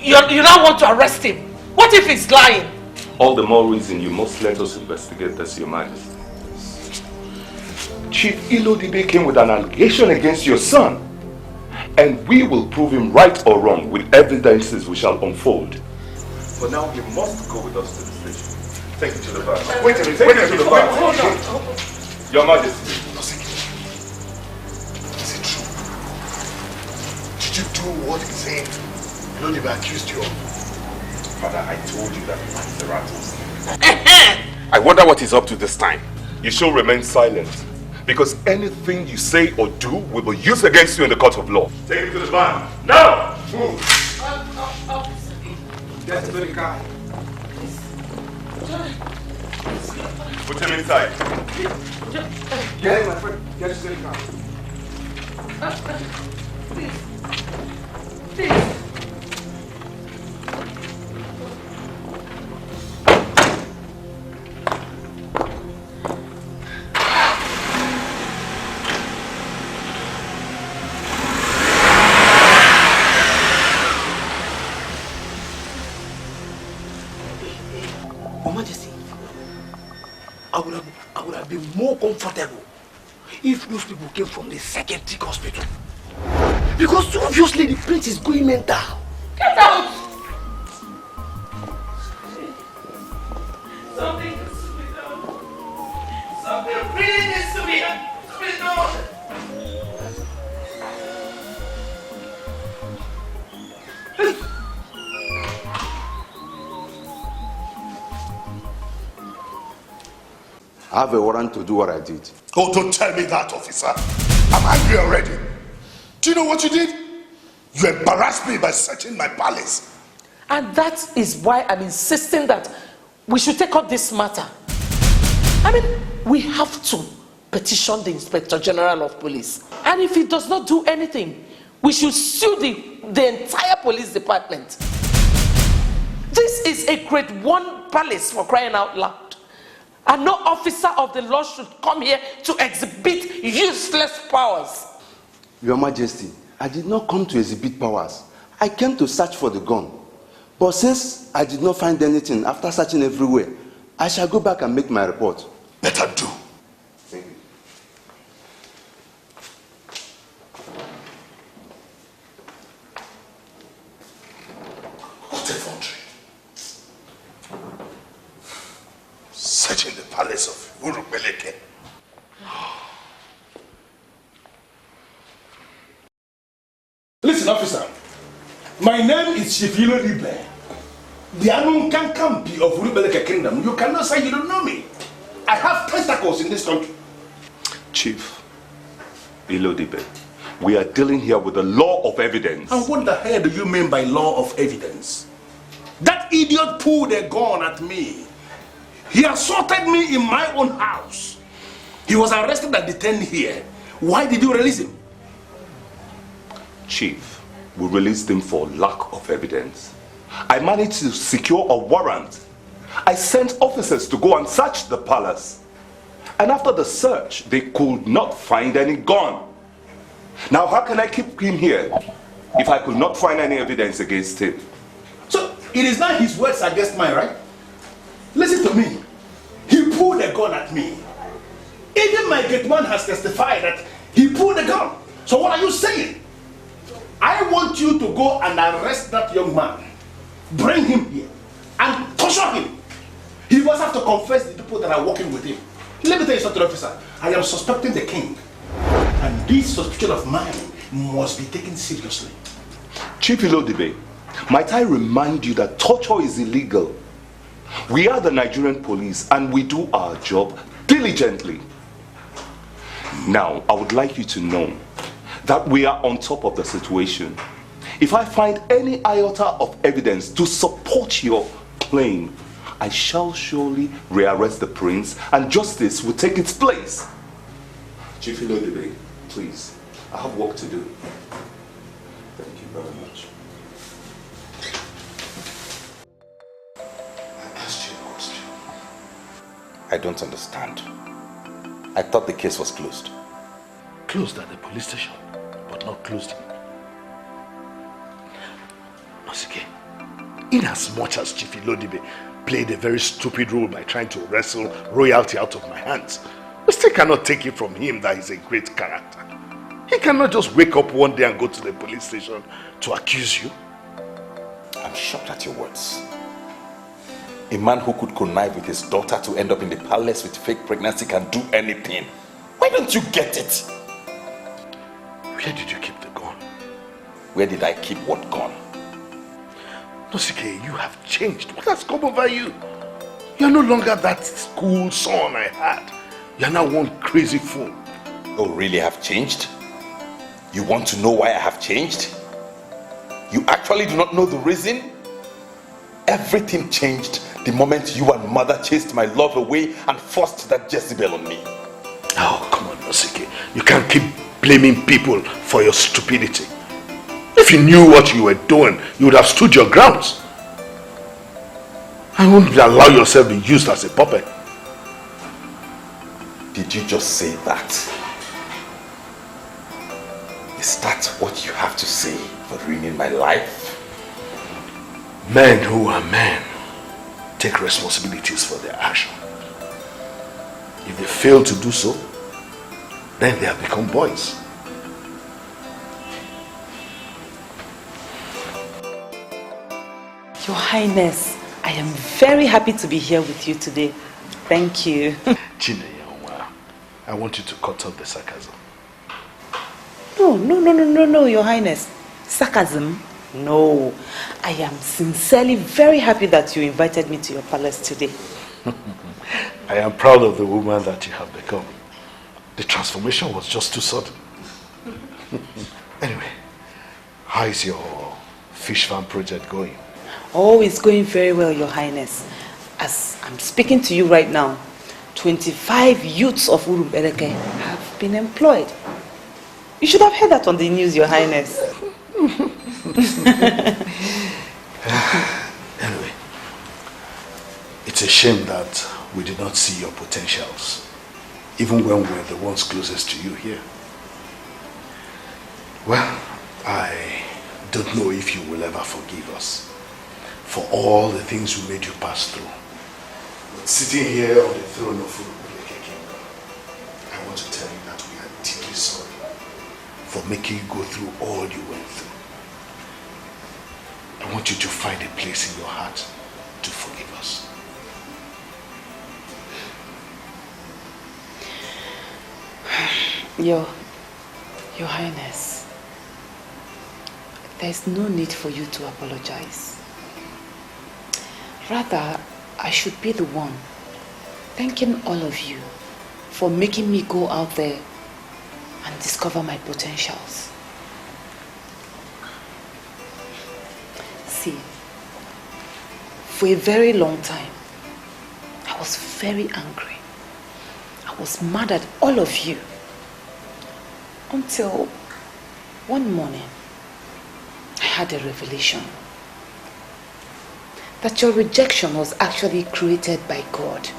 you now want to arrest him? What if he's lying? All the more reason you must let us investigate this, Your Majesty. Chief Ilodibe came with an allegation against your son, and we will prove him right or wrong with evidences we shall unfold. But now he must go with us to the station. Take him to the bar. Wait a minute, take him to the bar. Hold on. Your Majesty. Is it true? Did you do what he said Ilodibe accused you of? Father, I told you that Maserati. I wonder what he's up to this time. You should remain silent, because anything you say or do will be used against you in the court of law. Take him to the van. Now! Move! Get to the car. Put him inside. Get in, my friend. Get to the car. Please. Your Majesty, I would have been more comfortable if those people came from the psychiatric hospital. Because obviously the prince is going mental. Get out! Something needs to be done. Something really needs to be done. I have a warrant to do what I did. Oh, don't tell me that, officer. I'm angry already. Do you know what you did? You embarrassed me by searching my palace. And that is why I'm insisting that we should take up this matter. I mean, we have to petition the Inspector General of Police. And if he does not do anything, we should sue the entire police department. This is a grade 1 palace, for crying out loud. And no officer of the law should come here to exhibit useless powers. Your Majesty, I did not come to exhibit powers. I came to search for the gun. But since I did not find anything after searching everywhere, I shall go back and make my report. Better do. Thank you. What effrontery. Searching the palace of Urubeleke. Listen, officer. My name is Shifilo Libe, the Anunkankampi of Urubeleke Kingdom. You cannot say you don't know me. I have tentacles in this country. Chief Ilodibe, we are dealing here with the law of evidence. And what the hell do you mean by law of evidence? That idiot pulled a gun at me. He assaulted me in my own house. He was arrested and detained here. Why did you release him? Chief, we released him for lack of evidence. I managed to secure a warrant. I sent officers to go and search the palace. And after the search, they could not find any gun. Now, how can I keep him here if I could not find any evidence against him? So, it is not his words against mine, right? Listen to me. He pulled a gun at me. Even my gate man has testified that he pulled a gun. So what are you saying? I want you to go and arrest that young man. Bring him here and torture him. He must have to confess the people that are working with him. Let me tell you something, officer. I am suspecting the king. And this suspicion of mine must be taken seriously. Chief Ilodibe, might I remind you that torture is illegal? We are the Nigerian police and we do our job diligently. Now, I would like you to know that we are on top of the situation. If I find any iota of evidence to support your claim, I shall surely rearrest the prince and justice will take its place. Chief Ilodibe, please, I have work to do. Thank you very much. I don't understand. I thought the case was closed. Closed at the police station, but not closed. Nosike, in as much as Chief Ilodibe played a very stupid role by trying to wrestle royalty out of my hands, we still cannot take it from him that he's a great character. He cannot just wake up one day and go to the police station to accuse you. I'm shocked at your words. A man who could connive with his daughter to end up in the palace with fake pregnancy can do anything. Why don't you get it? Where did you keep the gun? Where did I keep what gun? Nosike, you have changed. What has come over you? You're no longer that cool son I had. You're now one crazy fool. Oh, really have changed? You want to know why I have changed? You actually do not know the reason? Everything changed the moment you and mother chased my love away and forced that Jezebel on me. Oh, come on, Nosike. You can't keep blaming people for your stupidity. If you knew what you were doing, you would have stood your grounds. I wouldn't allow yourself to be used as a puppet. Did you just say that? Is that what you have to say for ruining my life? Men who are men take responsibilities for their action. If they fail to do so, then they have become boys. Your Highness, I am very happy to be here with you today. Thank you. Chinenyenwa, I want you to cut off the sarcasm. No, Your Highness. Sarcasm? No. I am sincerely very happy that you invited me to your palace today. I am proud of the woman that you have become. The transformation was just too sudden. Anyway, how is your fish farm project going? Oh, it's going very well, Your Highness. As I'm speaking to you right now, 25 youths of Urubeleke have been employed. You should have heard that on the news, Your Highness. Anyway, it's a shame that we did not see your potentials, even when we were the ones closest to you here. Well, I don't know if you will ever forgive us for all the things we made you pass through. But sitting here on the throne of Urubeleke Kingdom, I want to tell you that we are deeply sorry for making you go through all you went through. I want you to find a place in your heart to forgive us. Your Highness, there's no need for you to apologize. Rather, I should be the one thanking all of you for making me go out there and discover my potentials. See, for a very long time, I was very angry. I was mad at all of you. Until one morning, I had a revelation that your rejection was actually created by God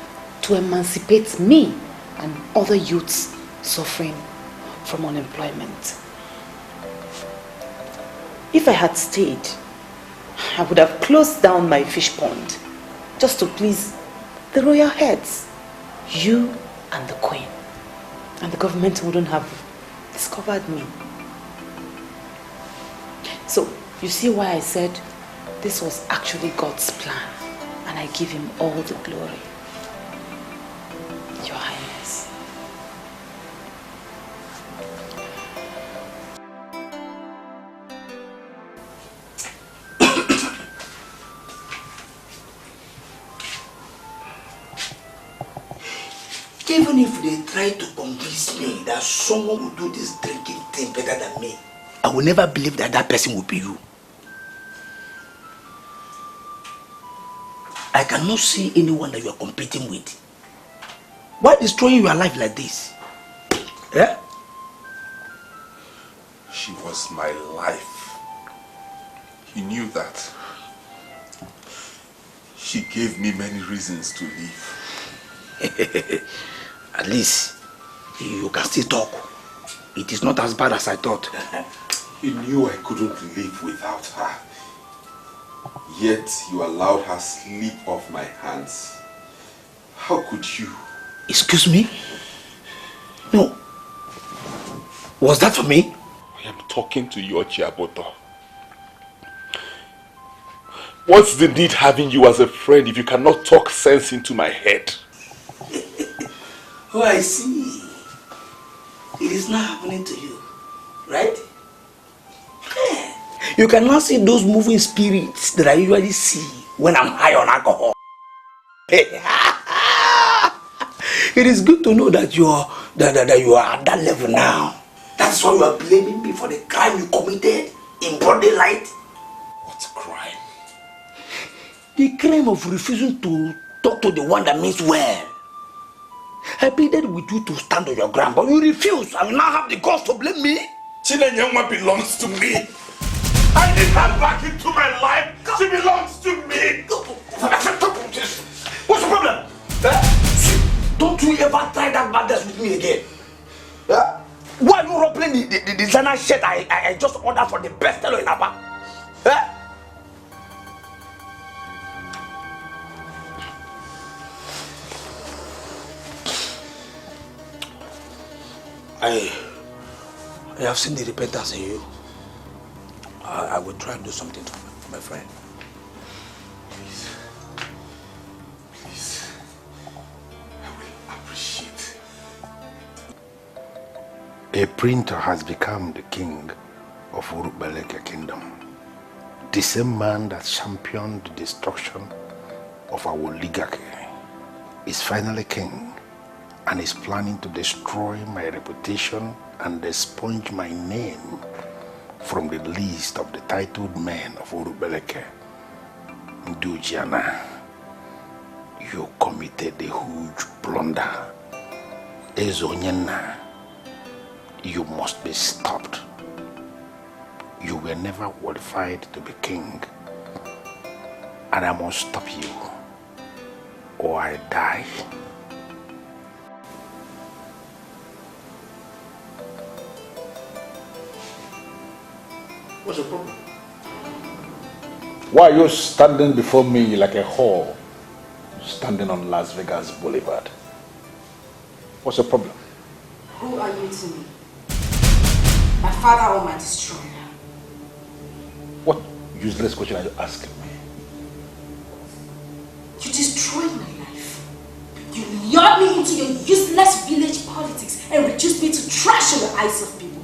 to emancipate me and other youths suffering from unemployment. If I had stayed, I would have closed down my fish pond just to please the royal heads, you and the queen, and the government wouldn't have discovered me. So, you see why I said this was actually God's plan, and I give him all the glory. Your Highness. Even if they try to convince me that someone will do this drinking thing better than me, I will never believe that that person will be you. I cannot see anyone that you are competing with. Why destroying your life like this? Yeah? She was my life. He knew that. She gave me many reasons to leave. At least you can still talk. It is not as bad as I thought. You knew I couldn't live without her. Yet you allowed her slip off my hands. How could you? Excuse me? No. Was that for me? I am talking to you, Ochiaboto. What's the need having you as a friend if you cannot talk sense into my head? Oh, I see. It is not happening to you, right? You cannot see those moving spirits that I usually see when I'm high on alcohol. It is good to know that you are at that level now. That's why you are blaming me for the crime you committed in broad daylight. What crime? The crime of refusing to talk to the one that means well. I pleaded with you to stand on your ground, but you refused. I will now have the guts to blame me. Chinenyenwa belongs to me. I need her back into my life. She belongs to me. What's the problem? Don't you ever try that madness with me again. Why are you rubbing the designer shirt I just ordered for the best tailor in Aba? I have seen the repentance in you. I will try and do something for my friend. Please. I will appreciate. A printer has become the king of Urubeleke kingdom. The same man that championed the destruction of our oligarchy is finally king and is planning to destroy my reputation and expunge my name from the list of the titled men of Urubeleke. Ndujiana, you committed a huge blunder. Ezonyena, you must be stopped. You were never qualified to be king, and I must stop you, or I die. What's the problem? Why are you standing before me like a whore, standing on Las Vegas Boulevard? What's the problem? Who are you to me? My father or my destroyer? What useless question are you asking me? You destroyed my life. You lured me into your useless village politics and reduced me to trash in the eyes of people.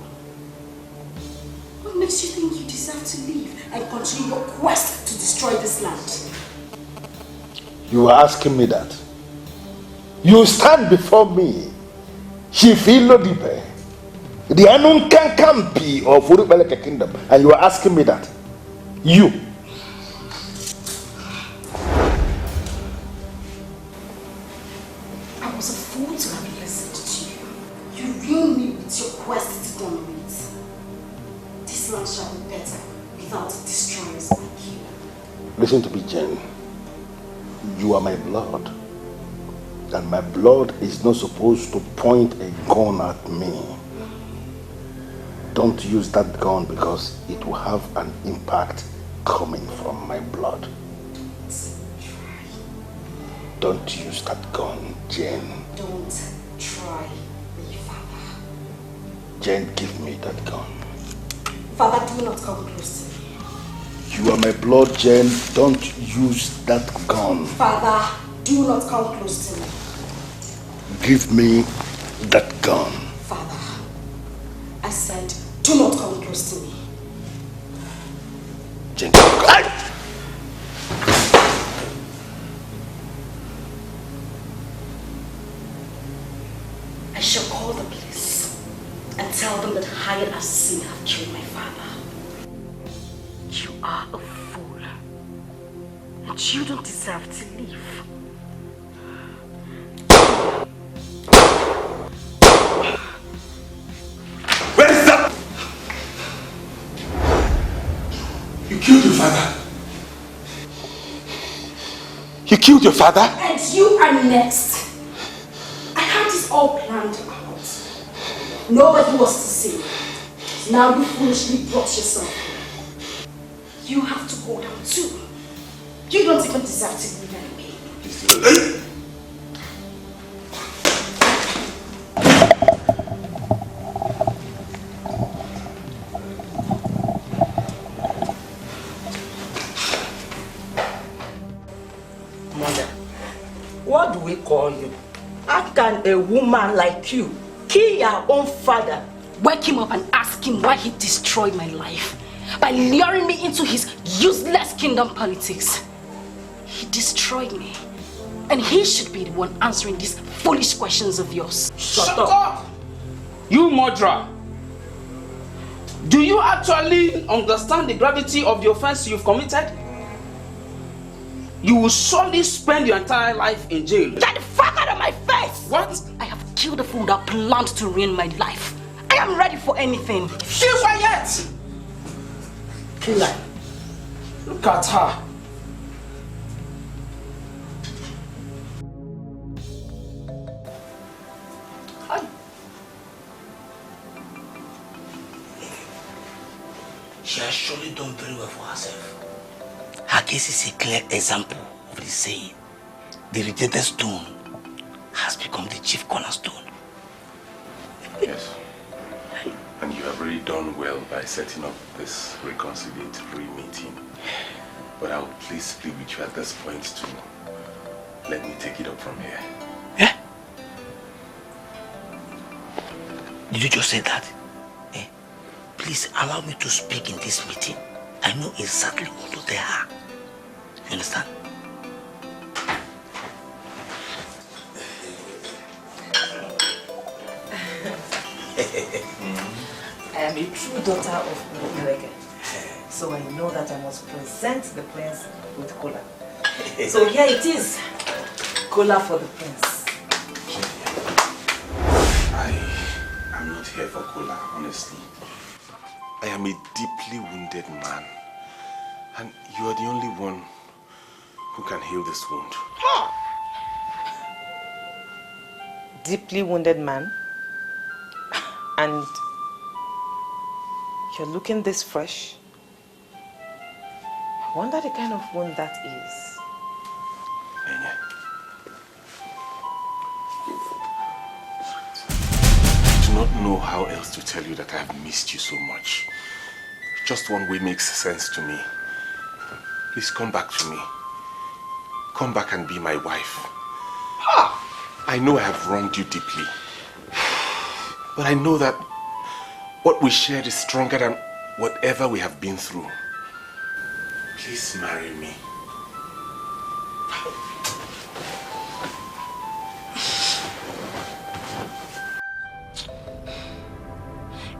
What makes you think you deserve to leave and continue your quest to destroy this land? You are asking me that? You stand before me, Shifilo Dipe, the Anunkankampi of Urubeleke kingdom, and you are asking me that? You. I was a fool to have listened to you. You ruined me with your quest to dominate. This land shall be better without destroyers like you. Listen to me, Jen. You are my blood. And my blood is not supposed to point a gun at me. Don't use that gun because it will have an impact coming from my blood. Don't use that gun, Jane. Don't try me, Father. Jane, give me that gun. Father, do not come close to me. You are my blood, Jane. Don't use that gun. Father, do not come close to me. Give me that gun. Father, I said, do not come close to me. Jane, I shall call the police and tell them that hired assassin have killed my father. You are a fool, and you don't deserve to live. Where is that? You killed your father. You killed your father? And you are next. I had this all planned out. Nobody was to see. Now you foolishly brought yourself here. You have to go down too. You don't even deserve to live anyway. Mother, what do we call you? How can a woman like you kill your own father? Wake him up and ask him why he destroyed my life by luring me into his useless kingdom politics. He destroyed me, and he should be the one answering these foolish questions of yours. Shut up! You murderer! Do you actually understand the gravity of the offense you've committed? You will surely spend your entire life in jail. Get the fuck out of my face! What? I have killed a fool that planned to ruin my life. I am ready for anything. Keep quiet! Killer. Look at her. She has surely done very well for herself. Her case is a clear example of the saying, the rejected stone has become the chief cornerstone. Yes. And you have really done well by setting up this reconciliatory meeting. But I'll please plead with you at this point to let me take it up from here. Yeah? Did you just say that? Please allow me to speak in this meeting. I know exactly who they are. You understand? I am a true daughter of Ebere, so I know that I must present the prince with cola. So here it is, cola for the prince. I am not here for cola, honestly. I am a deeply wounded man, and you are the only one who can heal this wound. Deeply wounded man, and you're looking this fresh. I wonder the kind of wound that is. I do not know how else to tell you that I have missed you so much. Just one way makes sense to me. Please come back to me. Come back and be my wife. I know I have wronged you deeply. But I know that what we shared is stronger than whatever we have been through. Please marry me.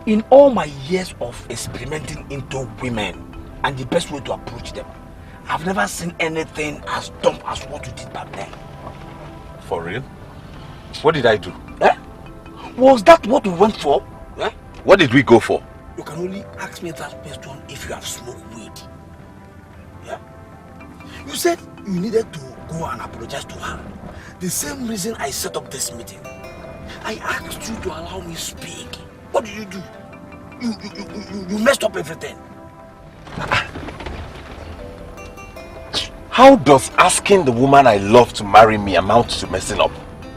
In all my years of experimenting into women and the best way to approach them, I've never seen anything as dumb as what you did back then. For real? What did I do? Was that what we went for? What did we go for? You can only ask me that question if you have smoked weed. You said you needed to go and apologize to her. The same reason I set up this meeting. I asked you to allow me speak. What did you do? You messed up everything. How does asking the woman I love to marry me amount to messing up?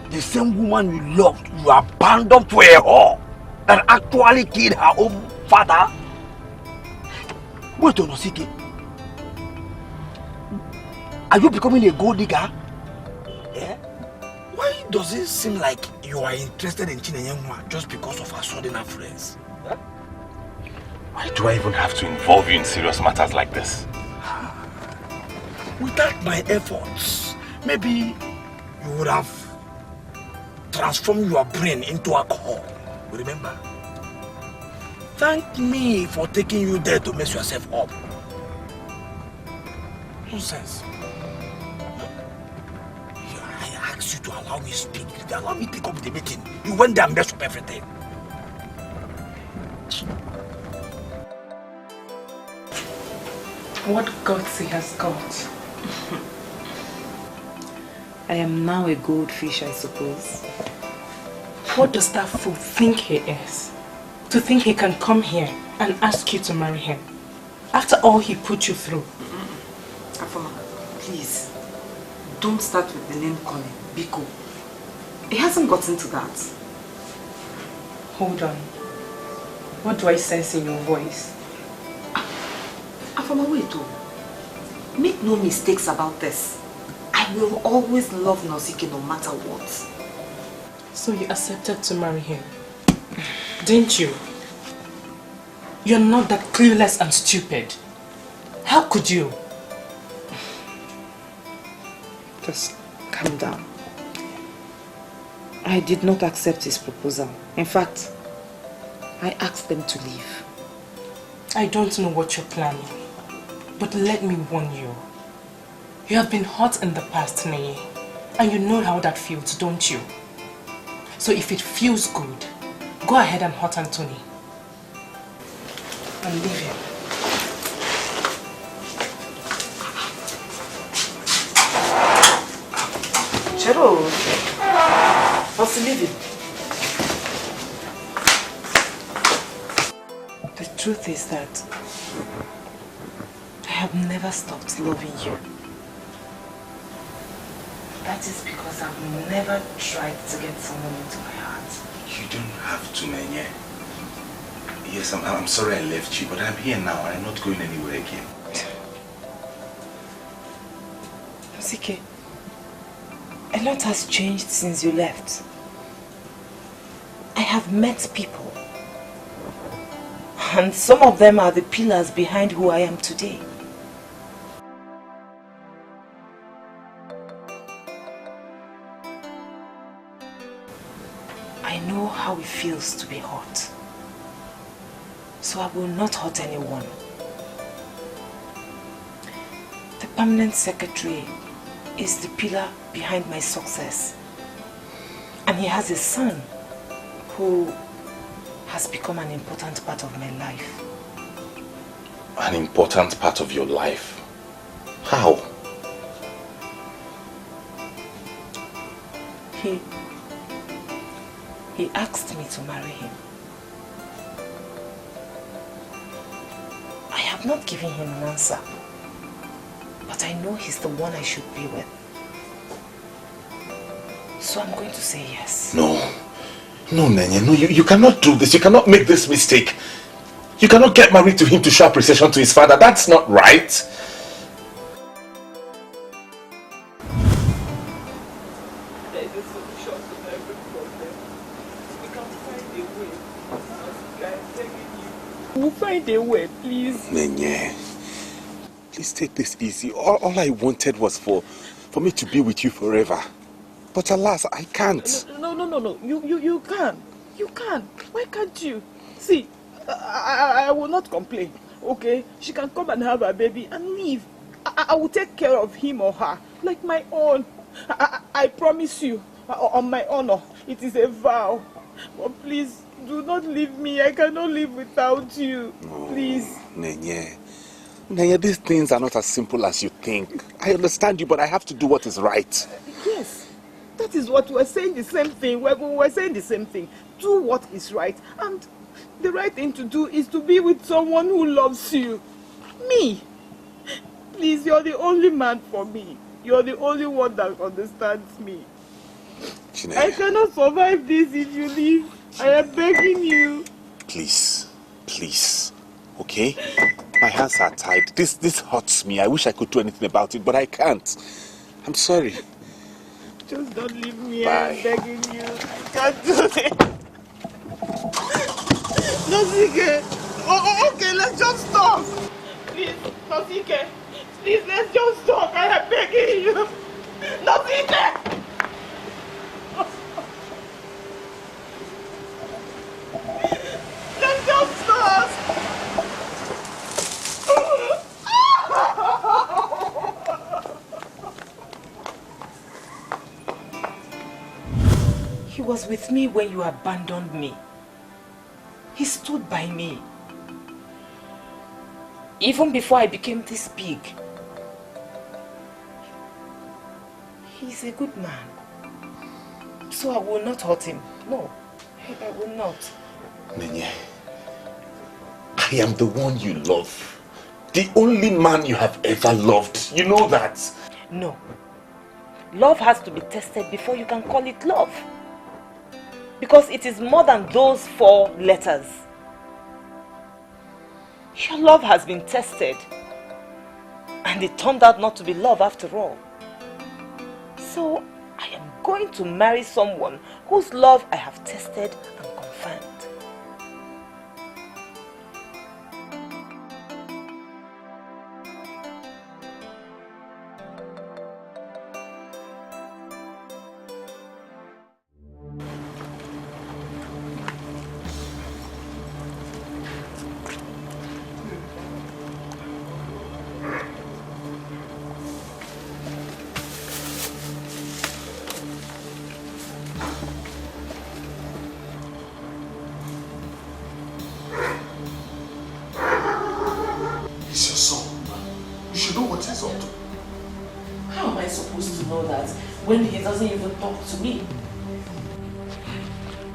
The same woman you loved, you abandoned to a whore that actually killed her own father. Wait, Onosike. Are you becoming a gold digger? Why does it seem like you are interested in Chinenyenwa just because of her sudden affluence? Why do I even have to involve you in serious matters like this? Without my efforts, maybe you would have transformed your brain into alcohol. Remember? Thank me for taking you there to mess yourself up. Nonsense. I asked you to allow me to speak. Allow me to take up the meeting. You went there and messed up everything. What guts he has got. I am now a goldfish, I suppose. What does that fool think he is? To think he can come here and ask you to marry him? After all he put you through. Afoma, please, don't start with the name calling, Biko. He hasn't gotten to that. Hold on. What do I sense in your voice? Afoma, wait oh. Make no mistakes about this. I will always love Nosike no matter what. So you accepted to marry him, didn't you? You're not that clueless and stupid. How could you? Just calm down. I did not accept his proposal. In fact, I asked them to leave. I don't know what you're planning, but let me warn you. You have been hurt in the past, Neye, and you know how that feels, don't you? So if it feels good, go ahead and hurt Anthony. And leave him. Chero, what's he leaving? The truth is that I have never stopped loving you. That is because I've never tried to get someone into my heart. You don't have to, Neye. Yes, I'm sorry I left you, but I'm here now and I'm not going anywhere again. Nosike, a lot has changed since you left. I have met people, and some of them are the pillars behind who I am today. I know how it feels to be hurt, so I will not hurt anyone. The permanent secretary is the pillar behind my success, and he has a son who has become an important part of my life. An important part of your life? How? He asked me to marry him. I have not given him an answer, but I know he's the one I should be with. So I'm going to say yes. No, Nenye, no, you cannot do this. You cannot make this mistake. You cannot get married to him to show appreciation to his father. That's not right. There is a solution to every problem. We can find a way. I'm begging you. We'll find a way, please. Nenye, please take this easy. All I wanted was for me to be with you forever. But alas, I can't. No. You can. You can. Why can't you? See, I will not complain. Okay? She can come and have her baby and leave. I will take care of him or her like my own. I promise you, on my honor, it is a vow. But please, do not leave me. I cannot live without you. Please. Nenye, these things are not as simple as you think. I understand you, but I have to do what is right. Yes. That is what we're saying, the same thing. We're saying the same thing. Do what is right. And the right thing to do is to be with someone who loves you. Me. Please, you're the only man for me. You're the only one that understands me. Chinenyenwa, I cannot survive this if you leave. I am begging you. Please, okay? My hands are tied. This hurts me. I wish I could do anything about it, but I can't. I'm sorry. Just don't leave me. Bye. I'm begging you. I can't do it. Nosike. Oh, okay, let's just talk. Please, Nosike. Please, let's just talk. I am begging you. Nosike. Let's just talk. He was with me when you abandoned me. He stood by me. Even before I became this big. He's a good man. So I will not hurt him. No, I will not. Nenye, I am the one you love. The only man you have ever loved. You know that. No. Love has to be tested before you can call it love. Because it is more than those 4 letters. Your love has been tested. And it turned out not to be love after all. So I am going to marry someone whose love I have tested and confirmed. When he doesn't even talk to me.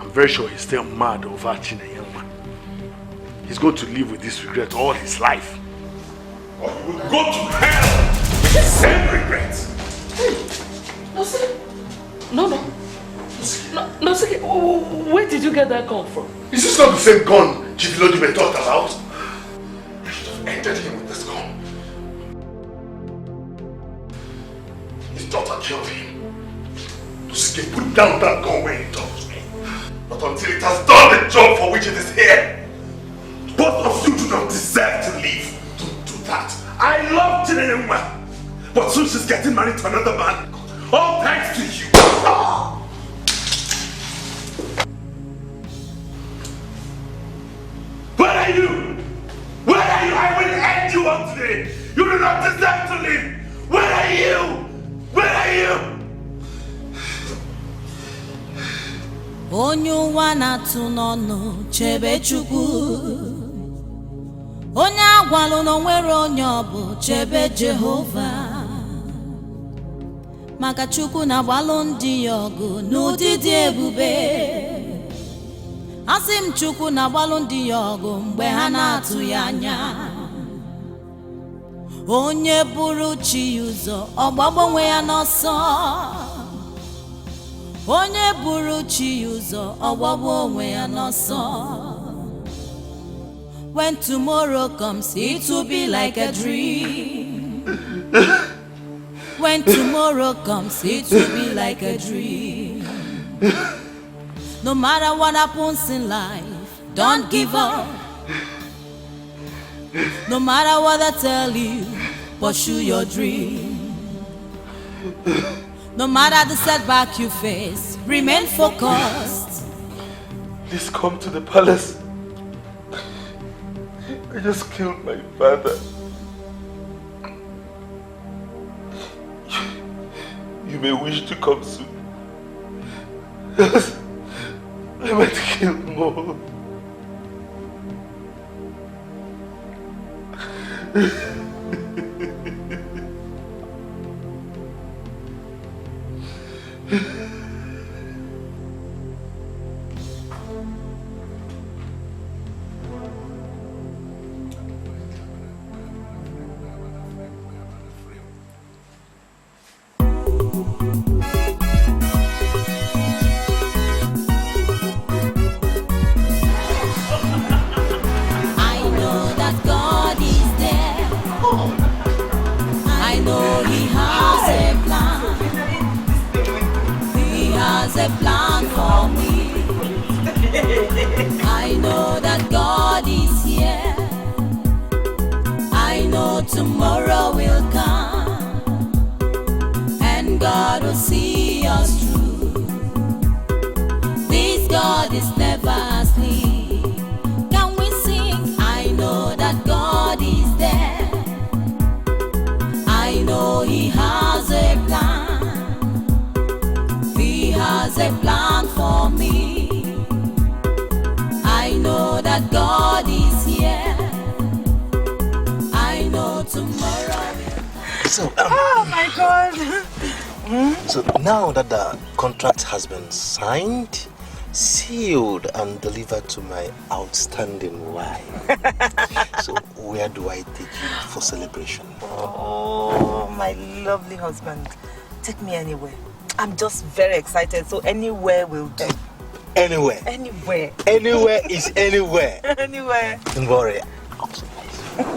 I'm very sure he's still mad over Chinenyenwa. He's going to live with this regret all his life. Or he will go to hell with the same regret. Hey, Nosike, where did you get that gun from? Is this not the same gun Chief this Lodibe talked about? I should have ended him with this gun. His daughter killed him. Lusike put down that gun when he touched me. But until it has done the job for which it is here, both of you do not deserve to live. Don't do that. I love Chinenyenwa, but soon she's getting married to another man. All thanks to you. Where are you? Where are you? I will end you up today. You do not deserve to live. Where are you? Where are you? Onye ụwa na-atụ n'ọnụ chebe Chukwu. Onye agwalụ na onwere onye ọbụ chebe Jehova. Maka Chukwu na-agbalụ ndị ya ọgụ n'ụdị dị ebube. Asị m Chukwu na-agbalụ ndị ya ọgụ mgbe ha na-atụ ya anya. Onye buru chi ụzọ ọgbagbo onwe ya n'ọsọ. Onye buru chi ụzọ ọgbagbo onwe ya n'ọsọ. When tomorrow comes, it will be like a dream. When tomorrow comes, it will be like a dream. No matter what happens in life, don't give up. No matter what I tell you, pursue your dream. No matter the setback you face, remain focused. Please come to the palace. I just killed my father. You may wish to come soon. Yes, I might kill more. A plan for me. I know that God is here. I know tomorrow will come, and God will see us through. This God is never asleep. Can we sing? I know that God is there. I know He has a plan. Has a plan for me. I know that God is here. I know tomorrow. So, oh my God. So now that the contract has been signed, sealed, and delivered to my outstanding wife, so where do I take you for celebration? Oh, my lovely husband. Take me anywhere. I'm just very excited, so anywhere will do. Anywhere? Anywhere. Anywhere is anywhere. Anywhere. Don't worry. My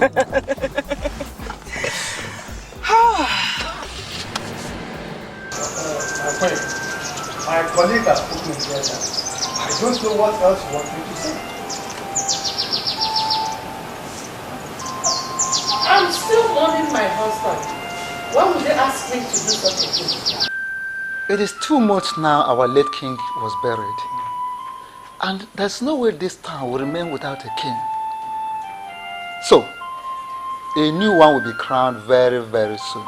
friend, my colleague has put me together. I don't know what else you want me to say. I'm still mourning my husband. Why would they ask me to do such a thing? It is too much now our late king was buried. And there's no way this town will remain without a king. So, a new one will be crowned very, very soon.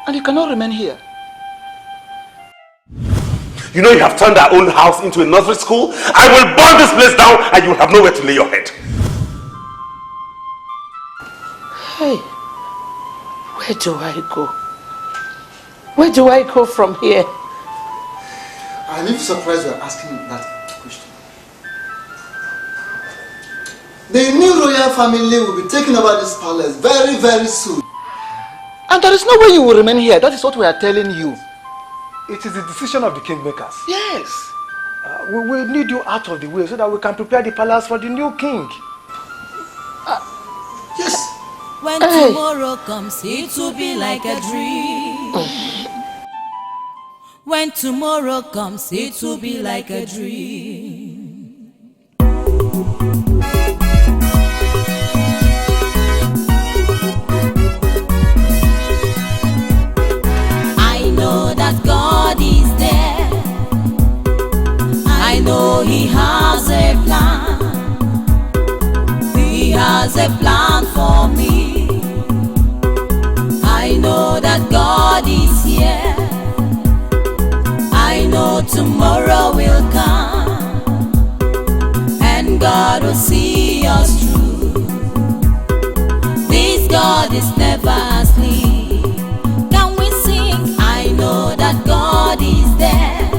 And you cannot remain here. You know you have turned our own house into a nursery school? I will burn this place down and you will have nowhere to lay your head. Hey, where do I go? Where do I go from here? I'm even surprised you're asking that question. The new royal family will be taking over this palace very, very soon. And there is no way you will remain here. That is what we are telling you. It is the decision of the kingmakers. Yes. We will need you out of the way so that we can prepare the palace for the new king. Yes. When tomorrow comes, it will be like a dream. When tomorrow comes, it will be like a dream. I know that God is there. I know He has a plan. He has a plan for me. I know that God is here. I know tomorrow will come, and God will see us through. This God is never asleep. Can we sing? I know that God is there.